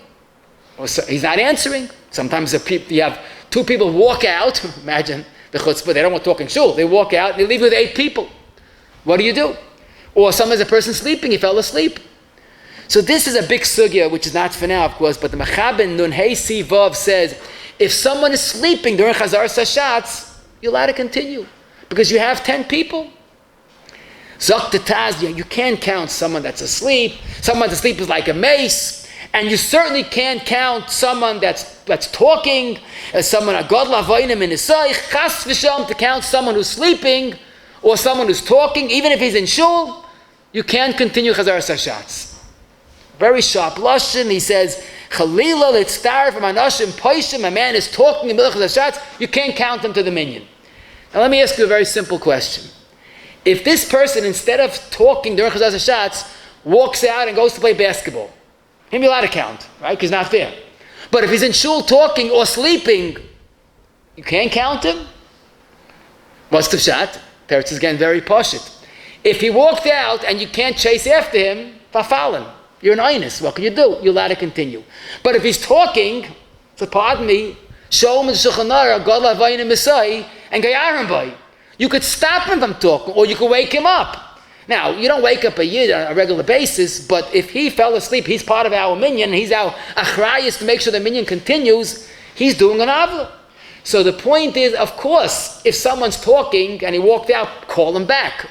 or he's not answering. Sometimes you have two people walk out, imagine the chutzpah, they don't want to talk in shul, they walk out, they leave with 8 people. What do? Or sometimes a person sleeping, he fell asleep. So this is a big sugya, which is not for now, of course, but the Mechaben Nun Hey Si Vav says, if someone is sleeping during Chazar Sashatz, you're allowed to continue, because you have 10 people. Zok Taz, you can't count someone that's asleep. Someone that's asleep is like a mace. And you certainly can't count someone that's talking, as someone, a God Lavainim in Isayich, Chas V'Shalom, to count someone who's sleeping, or someone who's talking, even if he's in shul, you can't continue Chazar Sashatz. Very sharp lashon. He says, Chalila litztar from anashim poishim. A man is talking in the middle of Sashatz, you can't count him to the minyan. Now let me ask you a very simple question. If this person, instead of talking during Chazar Sashatz, walks out and goes to play basketball, he'll be allowed to count, right? Because it's not fair. But if he's in shul talking or sleeping, you can't count him. What's the pshat? Teretz is again very poshut. If he walked out and you can't chase after him, fafalin. You're an einus. What can you do? You're allowed to continue. But if he's talking, so pardon me, Sholem and Shulchan Aruch, God Lavainim Misai, and Gayarim Bay, you could stop him from talking, or you could wake him up. Now, you don't wake up a yid on a regular basis, but if he fell asleep, he's part of our minyan, he's our achrayus to make sure the minyan continues, he's doing an avla. So the point is, of course, if someone's talking and he walked out, call him back.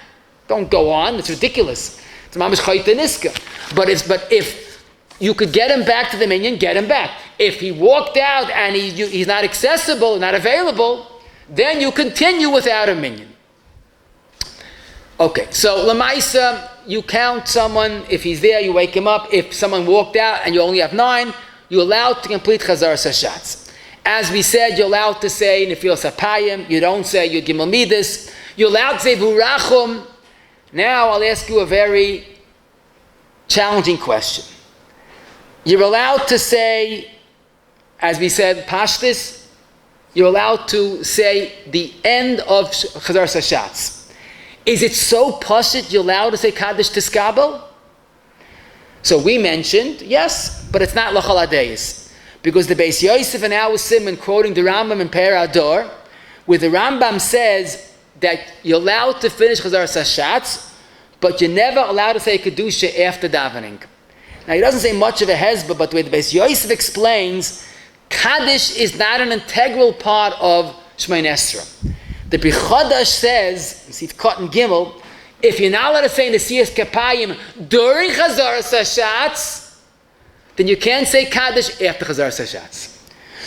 Don't go on, it's ridiculous. It's mamish chayta niska. But if you could get him back to the minyan, get him back. If he walked out and he's not accessible, not available, then you continue without a minyan. Okay, so Lamaisa, you count someone, if he's there, you wake him up. If someone walked out and you only have 9, you're allowed to complete Chazar Sashatz. As we said, you're allowed to say Nefil Sapayim, you don't say Yud Gimel Midas, you're allowed to say Vurachum. Now I'll ask you a very challenging question. You're allowed to say, as we said, Pashtis, you're allowed to say the end of Chazar Sashatz. Is it so pashut you're allowed to say kaddish tiskabel? So we mentioned, yes, but it's not lachal adayis. Because the Beis Yosef and our Simon, quoting the Rambam in Per Ador, where the Rambam says that you're allowed to finish Chazar Sashatz, but you're never allowed to say kedusha after davening. Now he doesn't say much of a hezbollah, but where the Beis Yosef explains, kaddish is not an integral part of Shemay Esra. The B'Chodash says, you see it's cut in Gimel, if you're not allowed to say Nesiyas Kapayim during Chazar Sashatz, then you can't say Kaddish after Chazar Sashatz.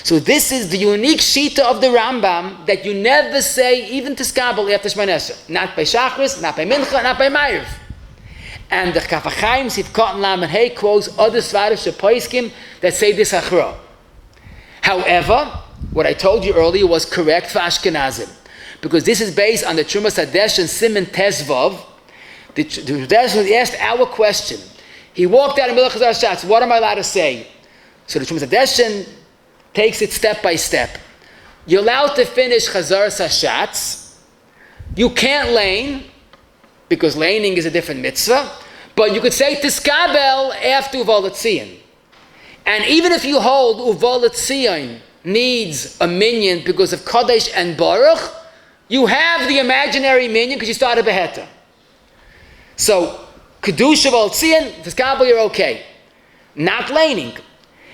So this is the unique shita of the Rambam, that you never say even Tiskabel after Shemay Esra. Not by Shachris, not by Mincha, not by maariv. And the Kaf HaChaim, Sivkot and Lamed Hey, quotes other Svarim Shepoiskim that say this Achra. However, what I told you earlier was correct for Ashkenazim. Because this is based on the Trumas Hadesh and Simon Tezvav. The Hadesh asked our question. He walked out in the middle of Chazar Shatz. What am I allowed to say? So the Trumas Hadesh takes it step by step. You're allowed to finish Chazar Sashatz. You can't lane, because laining is a different mitzvah. But you could say Tiskabel after Uval Lציון. And even if you hold Uval Lציון needs a minyan because of Kaddish and Baruch, you have the imaginary minyan because you started beheta. So, Kedusha Uval Lציון, Tiskabel, you're okay. Not laining.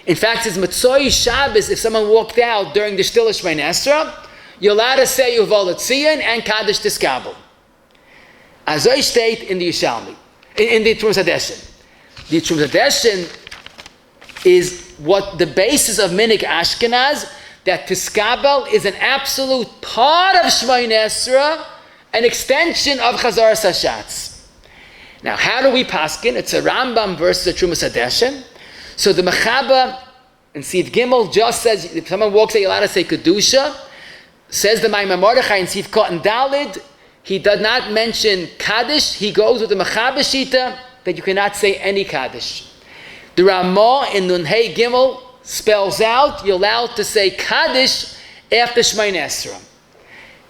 In fact, it's Matzoi Shabbos, if someone walked out during the Shtilah Shemay Esra, you're allowed to say Uval Lציון and Kaddish Tiskabel. As I state in the Yishalmi, in the Trumas Hadesh. The Trumas Hadesh is what the basis of Minik Ashkenaz, that Tiskabel is an absolute part of Shemay Esra, an extension of Chazar Sashatz. Now, how do we paskin? It's a Rambam versus a Trumas Hadesh. So the Mechaba in Siv Gimel just says, if someone walks out, you're allowed to say Kedusha. says the Maimon Mordechai in Sif Cotton Dalid, he does not mention kaddish. He goes with the Machabashita that you cannot say any kaddish. The Ramah in Nun Hey Gimel spells out you're allowed to say kaddish after Shemayin Esrei.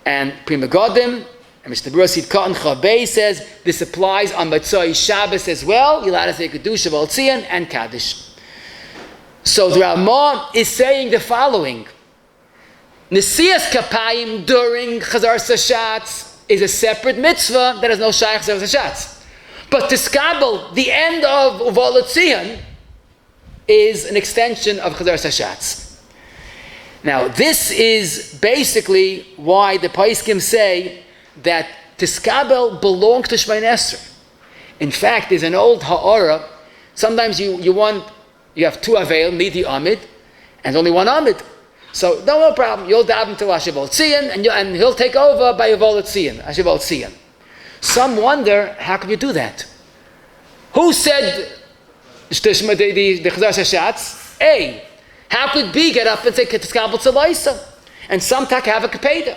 And Pri Megadim and Mr. Brusid Cotton Chabei says this applies on Matzoi Shabbos as well. You're allowed to say Kedusha Voltzion and Kaddish. So the Ramah is saying the following: Nesias Kapayim during Chazar Sashatz is a separate mitzvah that has no Shayach Chazar Sashatz. But Tiskabel, the end of Voltzion, is an extension of Chazar Sashatz. Now, this is basically why the Paiskim say that Tiskabel belongs to Shemayin Esrei. In fact, there's an old ha'ara. Sometimes you have two Aveil, need the Amid, and only one Amid. So, no problem. You'll daven to Asher Voltzion, and he'll take over by Voltzion, Asher Voltzion. Some wonder, how could you do that? Who said the Chazar Sashatz? A. How could B get up and say Tiskabel Tzalaisa? And some tak have a kapeda.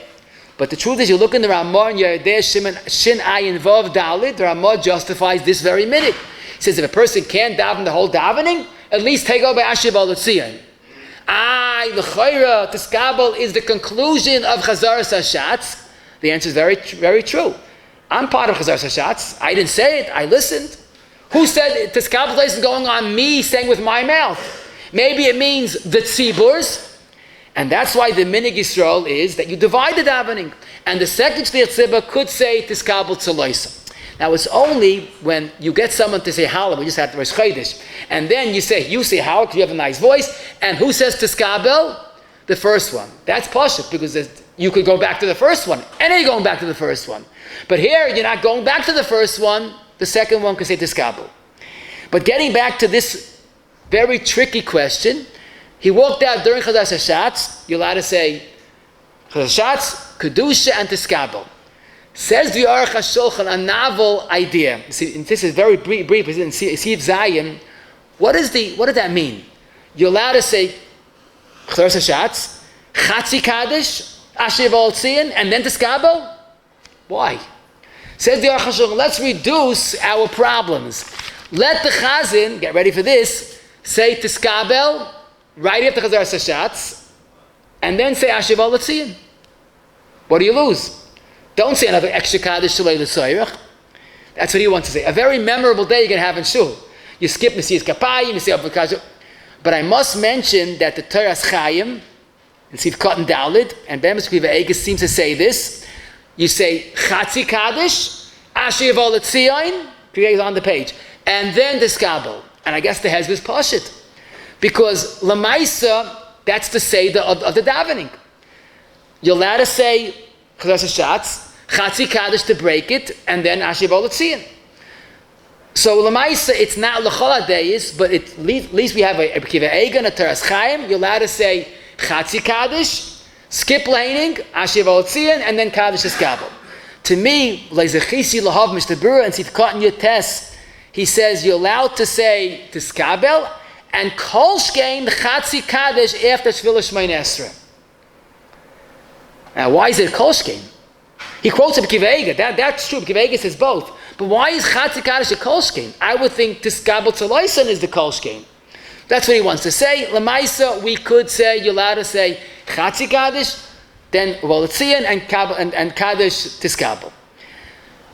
But the truth is, you look in the Ramah and Yerdeh Shin Ayin Vav Dalid, the Ramah justifies this very minute. He says if a person can't daven the whole davening, at least take over Asher Voltzion. L'chayra, Tiskabel is the conclusion of Chazar Sashatz. The answer is very, very true. I'm part of Chazar Sashatz. I didn't say it, I listened. Who said Tiskabel isn't going on me saying with my mouth? Maybe it means the tziburs, and that's why the minig Yisrael is that you divide the davening. And the second Shliach Tzibur could say Tiskabel Tzalaisa. Now it's only when you get someone to say Halal, we just had the Rosh Chodesh, and then you say Halal because you have a nice voice, and who says Tiskabel? The first one. That's Pashut, because you could go back to the first one, and then you're going back to the first one. But here, you're not going back to the first one, the second one could say Tiskabel. But getting back to this very tricky question, he walked out during Chazar Sashatz, you're allowed to say Chazar Sashatz, Kedusha, and Tiskabel. Says the Aruch HaShulchan, a novel idea. See, this is very brief. It's in Siv Zayin. What does that mean? You're allowed to say Chazar Sashatz, Chatzi Kaddish, Asher Voltzion, and then Tiskabel? Why? Says the Aruch HaShulchan, let's reduce our problems. Let the Chazin, get ready for this, say Tiskabel right after Chazar Sashatz, and then say Asher Voltzion. What do you lose? Don't say another extra Kaddish Shalei L'Tzairach. That's what he wants to say. A very memorable day you're going to have in Shul. You skip Mesias Kapayim, you say Avokazh. But I must mention that the Teras Chaim, and Sif Cotton Dalid, and Bemis Kriva Eges seems to say this. You say Chatzi Kaddish, Asher Voltzion, Kriva on the page, and then Tiskabel. And I guess the Hezbollah is Pashut. Because Lamaisa, that's the Seder of the davening. You're allowed to say Chazar Sashatz, Chatzi Kaddish to break it, and then Asher Voltzion. So Lamaisa, it's not L'chol HaDeis, but at least we have a Kiva Egan, a Teras Chaim. You're allowed to say Chatzi Kaddish, skip laining, Asher Voltzion, and then Kaddish Tiskabel. To me, Leizechisi Lahav Mr. Bura and Sitkot Yotes, he says you're allowed to say Tiskabel and Kol Shkein Chatzi Kaddish after Shvila Shemayin Esrei. Now, why is it Kol Shkein? He quotes Kiva Eger. That's true. Kiva Eger says both. But why is Chatzi Kaddish a Kol Shkein? I would think Tiskabel Tzalaisen is the Kol Shkein. That's what he wants to say. Lamaisa, we could say, you're allowed to say Chatzi Kaddish, then Voltzion, and Kaddish Tiskabel.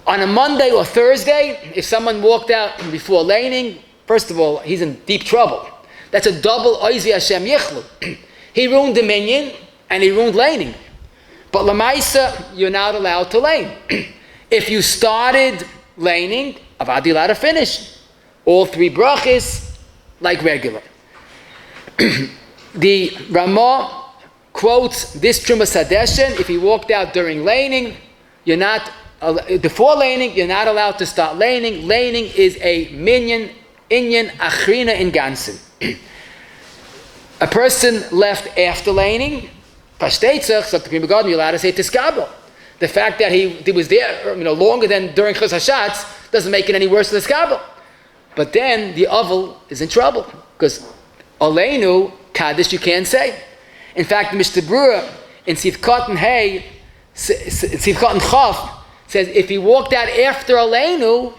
On a Monday or Thursday, if someone walked out before laining, first of all, he's in deep trouble. That's a double Oizi Hashem Yichlu. He ruined the Minyan, and he ruined laining. But Lamaisa, you're not allowed to lane. If you started laning, Avad you're allowed to finish. All three brachis, like regular. The Ramah quotes this Trumas Hadeshen, if you walked out during laning, you're not, before laning, you're not allowed to start laning. Laning is a minyan, inyan, achrina in gansen. A person left after laning, Pashteitzach, so the God, you're allowed to say Tiskabel. The fact that he was there longer than during Chaz Hashatz doesn't make it any worse than Tiskabel. But then the Oval is in trouble because Aleinu, Kaddish, you can't say. In fact, Mr. Brewer in Sivkot and Hey, Sivkot and Chaf, says if he walked out after Aleinu,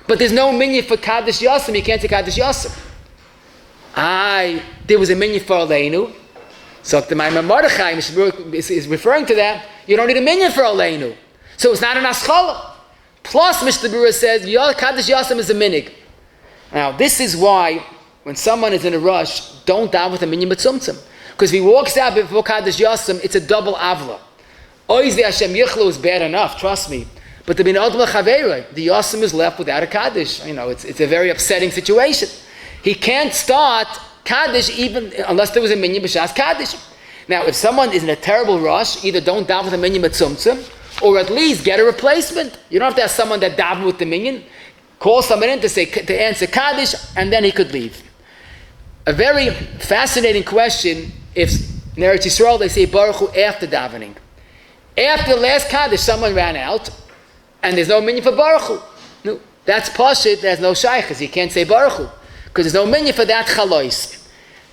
but there's no minyan for Kaddish Yasam, you can't say Kaddish Yasam. There was a minyan for Aleinu. So the Maimon Mordechai is referring to that. You don't need a minyan for Aleinu. So it's not an aschala. Plus, Mishnah Berurah says, Kaddish Yasam is a minig. Now, this is why, when someone is in a rush, don't daven with a minyan מצומצם. Because if he walks out before Kaddish Yasam, it's a double avla. Ceshvan Hashem יכלו is bad enough, trust me. But the bin Odom Chaveiroi, the Yasam is left without a kaddish. It's a very upsetting situation. He can't start kaddish even unless there was a minyan b'shas kaddish. Now, if someone is in a terrible rush, either don't daven with a minyan מצומצם, or at least get a replacement. You don't have to have someone that daven with the minyan. Call someone in to answer kaddish, and then he could leave. A very fascinating question. If in Eretz Yisrael they say Baruch Hu after davening, after the last kaddish, someone ran out, and there's no minyan for Baruch Hu. No, that's pashit. There's no shaychus. You can't say Baruch Hu because there's no minyan for that chalois.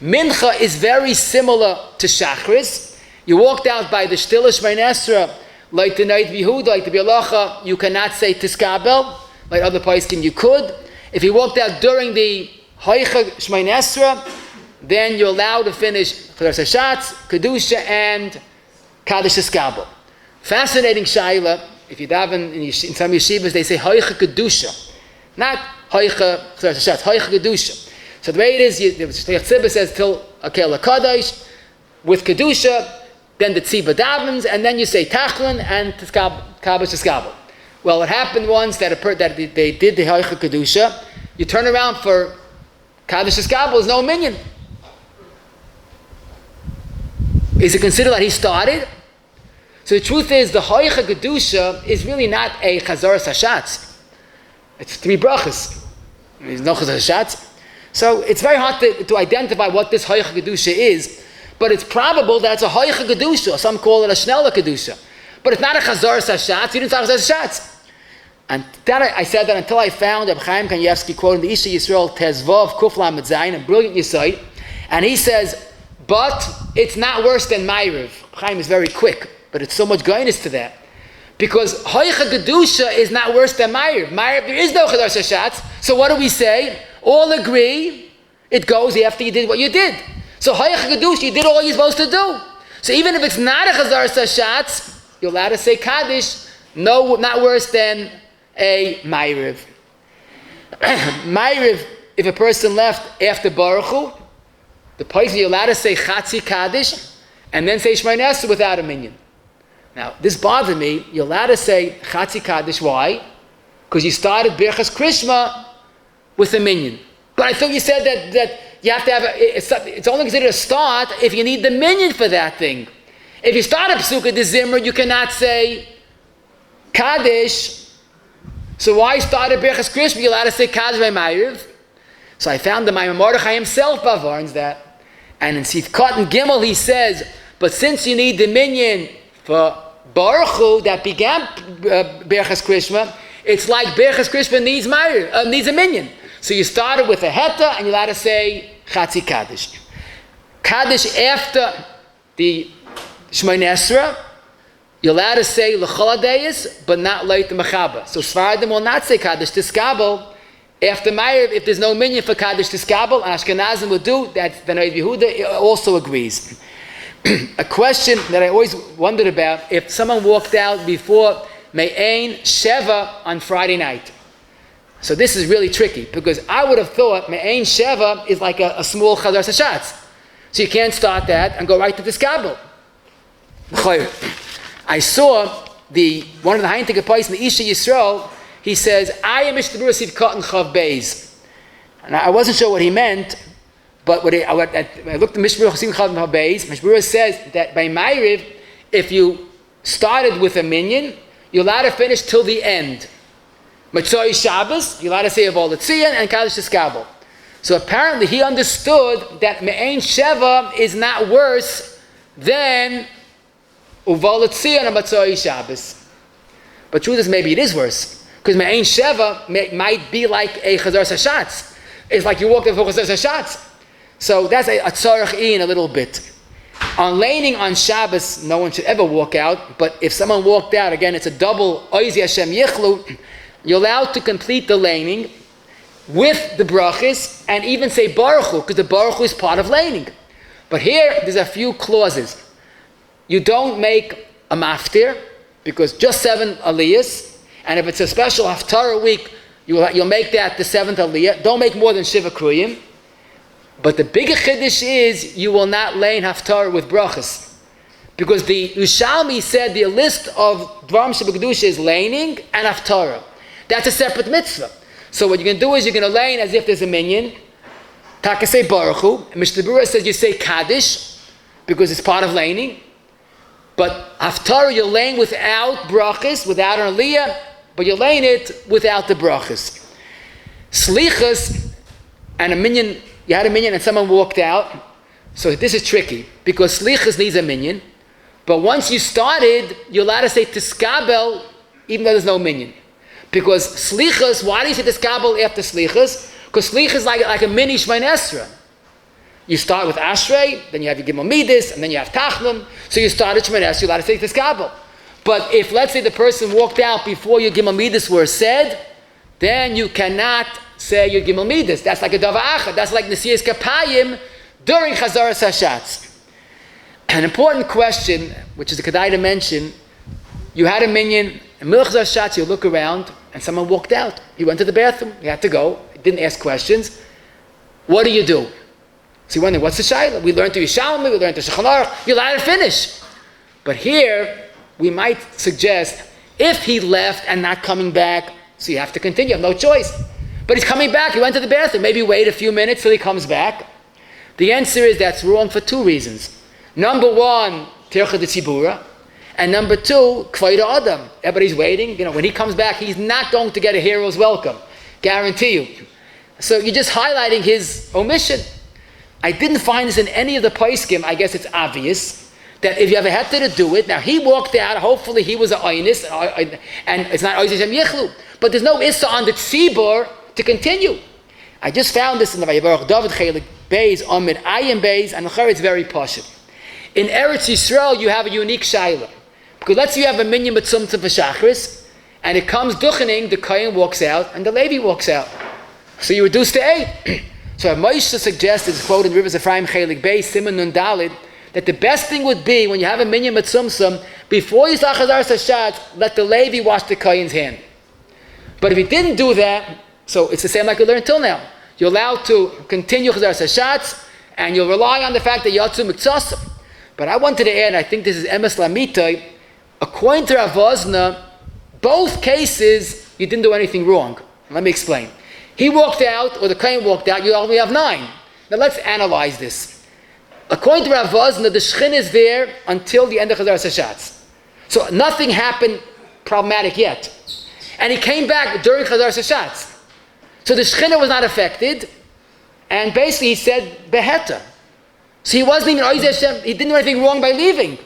Mincha is very similar to shachris. You walked out by the Shtila Shmein Esra, like the night Yehuda, like the Bialacha, you cannot say Tiskabel. Like other poskim, you could. If you walked out during the Hoicha Shmein Esra, then you're allowed to finish Chazar Sashatz, Kedusha, and Kaddish Tiskabel. Fascinating shaila. If you daven in some yeshivas, they say Hoicha Kedusha, not Hoicha Chazar Sashatz, Hoicha Kedusha. So the way it is, the Tzibur says till Akel kaddish with Kedusha, then the Tzibur davens, and then you say Tachlin and Kaddish Tiskabel. Well, it happened once that they did the Hoicha Kedusha. You turn around for Kaddish Tiskabel, there's no minyan. Is it considered that he started? So the truth is, the Hoicha Kedusha is really not a Chazar Sashatz. It's 3 brachas. There's no Chazar Sashatz. So it's very hard to identify what this Hoicha Kedusha is, but it's probable that it's a Hoicha Kedusha. Some call it a Shnella Kedusha. But it's not a Chazar Sashatz. You didn't start Chazar Sashatz. And that I said that until I found Reb Chaim Kanievsky quoting the Isha Yisrael Tezvav Kuf Lamed Zayin, a brilliant Yisai, and he says, but it's not worse than maariv. Chaim is very quick, but it's so much goyness to that. Because Hoicha Kedusha is not worse than maariv. Maariv, there is no Chazar Sashatz. So what do we say? All agree, it goes after you did what you did. So Hoicha Kedusha, you did all you're supposed to do. So even if it's not a Chazar Sashatz, you're allowed to say Kaddish, no, not worse than a maariv. Maariv, if a person left after Baruch Hu, the person you're allowed to say Chatzi Kaddish and then say Shmein Esrei without a minyan. Now, this bothered me. You're allowed to say Chatzi Kaddish. Why? Because you started Birchas Krishma with a minyan. But I thought you said that you have to have it's only considered a start if you need the minyan for that thing. If you start a psuka de zimra, you cannot say Kaddish. So why start a Birchas Krishma? You're allowed to say Kaddish by maariv. So I found the Maimon Mordechai himself bavarns that. And in Sivkot and Gimel he says, but since you need the minyan for Baruch Hu that began Birchas Krishma, it's like Birchas Krishma needs a minyan. So you started with a heta and you're allowed to say Chatzi Kaddish. Kaddish after the Shmein Esrei, you're allowed to say L'chol HaDeis, but not Leit Mechaba. So Sfaradim will not say Kaddish Tiskabel after maariv if there's no minyan for Kaddish Tiskabel, and Ashkenazim will do that. The Noid Yehuda also agrees. A question that I always wondered about: if someone walked out before Me'ain Sheva on Friday night. So this is really tricky because I would have thought Me'ain Sheva is like a small Chazar Sashatz, so you can't start that and go right to Tiskabel. I saw one of the Heintige Pais in the Isha Yisrael. He says, I am Mishnah Berurah Sivkot and Chav Beis. And I wasn't sure what he meant, but I looked at Mishnah Berurah Sivkot and Chav Beis. Mishnah Berurah says that by maariv, if you started with a minyan, you're allowed to finish till the end. Matzoi Shabbos, you're allowed to say Avol Lציון and Kaddish Tiskabel. So apparently he understood that Me'ain Sheva is not worse than Avol Lציon and Matzoi Shabbos. But truth is, maybe it is worse. Because Me'ain Sheva might be like a Chazar Sashatz. It's like you walked before Chazar Sashatz. So that's a tzarech in a little bit. On laining on Shabbos, no one should ever walk out, but if someone walked out, again, it's a double Oizi Hashem Yichlu, you're allowed to complete the laining with the brachis and even say Baruch Hu, because the Baruch Hu is part of laining. But here, there's a few clauses. You don't make a maftir, because just 7 aliyahs, and if it's a special haftarah week, you'll make that the 7th aliyah. Don't make more than Shiva Kruyim. But the bigger chiddush is you will not lay in haftarah with brachas, because the Ushalmi said the list of dvarim shebekdusha is laining and haftarah. That's a separate mitzvah. So what you're going to do is you're going to lay as if there's a minyan. Taka say Baruch Hu. And Mishnah Berurah says you say kaddish because it's part of laining. But haftarah you're laying without brachas, without an aliyah, but you're laying it without the brachas. Slichas and a minyan. You had a minyan and someone walked out. So this is tricky because slichas needs a minyan. But once you started, you're allowed to say tiskabel even though there's no minyan. Because slichas, why do you say tiskabel after slichas? Because slichas is like a mini Shemay Esra. You start with Ashrei, then you have your Gimel Midas, and then you have Tachnun. So you started Shemay Esra, you're allowed to say tiskabel. But if, let's say, the person walked out before your Gimel Midas were said, then you cannot say your Gimel Midas. That's like a Dava Achad. That's like Nesiyas Kapayim during Chazaras Hashatz. An important question, which is a Kedai to mention, you had a minyan, and Milch Hashatz, you look around, and someone walked out. He went to the bathroom. He had to go. He didn't ask questions. What do you do? So you wonder, what's the shayla? We learned to Yishalmi, we learned to Shulchan Aruch. You're allowed to finish. But here, we might suggest, if he left and not coming back, so you have to continue, you have no choice. But he's coming back, he went to the bathroom, maybe wait a few minutes till he comes back. The answer is that's wrong for 2 reasons. Number 1, tirchã detsibura, and number 2, kvoid adam. Everybody's waiting. When he comes back, he's not going to get a hero's welcome. Guarantee you. So you're just highlighting his omission. I didn't find this in any of the poskim. I guess it's obvious that if you ever had to do it, now he walked out, hopefully he was an aynis, and it's not Hashem Yechlu, but there's no issur on the tzibur to continue. I just found this in the Vayivarach David Chelik Beis, Amid Ayin Beis, and it's very pashut. In Eretz Yisrael, you have a unique shayla. Because let's say you have a minyan מצומצם for Shachris, and it comes duchening, the Kohen walks out, and the Levi walks out. So you reduce to 8. So Moshe suggests, it's quoted in Rivers Ephraim Chelik Beis, Simon Nun Dalid, that the best thing would be, when you have a minyan מצומצם, before you start Chazaras Hashatz, let the Levi wash the Kohen's hand. But if he didn't do that, so it's the same like we learned until now. You're allowed to continue Chazaras Hashatz, and you'll rely on the fact that Yatsu Miktsasam. But I wanted to add, I think this is Emes Lamitay, according to Rav Vozna, both cases, you didn't do anything wrong. Let me explain. He walked out, or the Kohen walked out, you only have 9. Now let's analyze this. According to Rav Vozna, the Shechin is there until the end of Chazaras Hashatz. So nothing happened problematic yet. And he came back during Chazaras Hashatz. So the Shechina was not affected, and basically he said, Beheta. So he wasn't even Oiz Hashem, he didn't do anything wrong by leaving.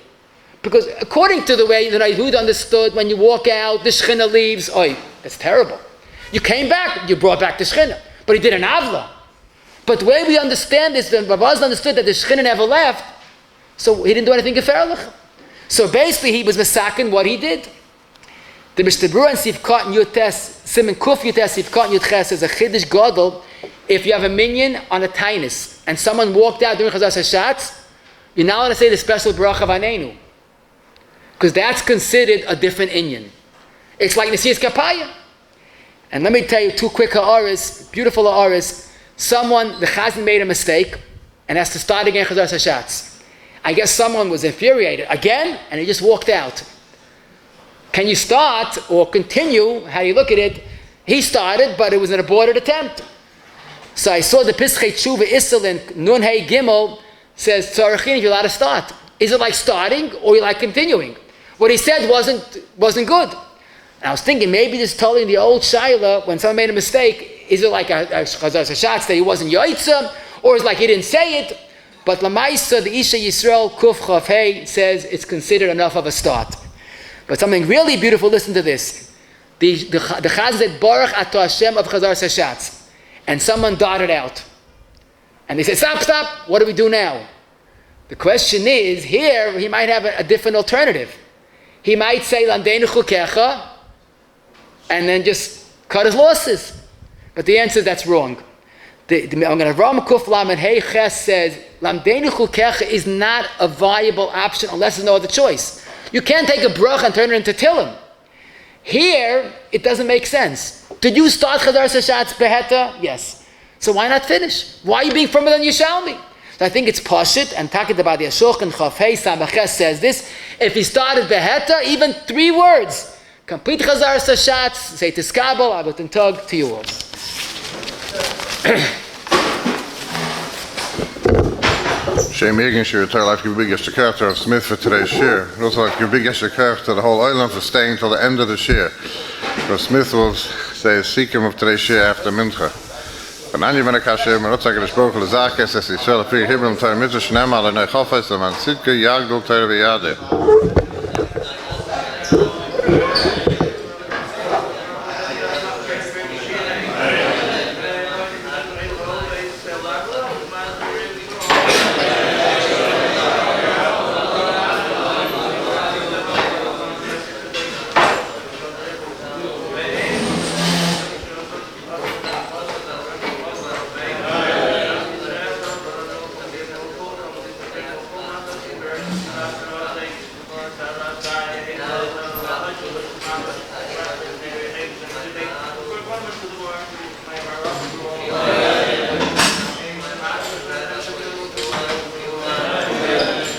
Because according to the way the Yehud understood, when you walk out, the Shechina leaves, that's terrible. You came back, you brought back the Shechina. But he did an Avla. But the way we understand this, the Babaz understood that the Shechina never left, so he didn't do anything geferlich. So basically he was misakin what he did. The Mishnah Berurah and Sivkot and Yutes, Simon Kuf Yutes, Sivkot and Yutes is a chiddush gadol. If you have a minyan on a tainus and someone walked out during Chazaras Hashatz, you're not allowed to say the special bracha v'aneinu, because that's considered a different inyan. It's like Nesiyas Kapayim. And let me tell you 2 quick ha'aris, beautiful ha'aris. The chazan made a mistake and has to start again Chazaras Hashatz. I guess someone was infuriated again, and he just walked out. Can you start or continue? How do you look at it? He started, but it was an aborted attempt. So I saw the Pischei Tshuva Issur in Nun Hey Gimel says, Tzarachin, you're allowed to start. Is it like starting or you like continuing? What he said wasn't good. And I was thinking maybe this is totally in the old Shaila, when someone made a mistake, is it like a Chazaras Hashatz that he wasn't Yoitza, or is it like he didn't say it? But Lamaisa, the Isha Yisrael Kuf Chav Hey says it's considered enough of a start. But something really beautiful, listen to this. The Chazan said, Baruch Ato Hashem of Chazaras Hashatz. And someone darted out. And they said, stop, what do we do now? The question is, here he might have a different alternative. He might say, Lamdeinu chukecha, and then just cut his losses. But the answer is that's wrong. I'm going to Ram Kuf Lamed Hey Ches says, Lamdeinu chukecha is not a viable option unless there's no other choice. You can't take a brach and turn it into Tilim. Here, it doesn't make sense. Did you start Chazar Sashat's Beheta? Yes. So why not finish? Why are you being firmer than Yerushalmi? So I think it's Pashit, and Takit about the Ashok and Chafei Samaches says this. If he started Beheta, even 3 words, complete Chazar Sashat, say Tiskabel, Agut and Tug, to you all. Shem Egen Shir Tar like your biggest character of Smith for today's share. Also like your biggest character the whole island for staying till the end of the share. So Smith will say seek him of today's share after mincha. And then you when I catch him and like the spoken Zaka says he shall appear him Tar mitzvah shnem ala nechafes and man sitka yagdol Tar v'yade.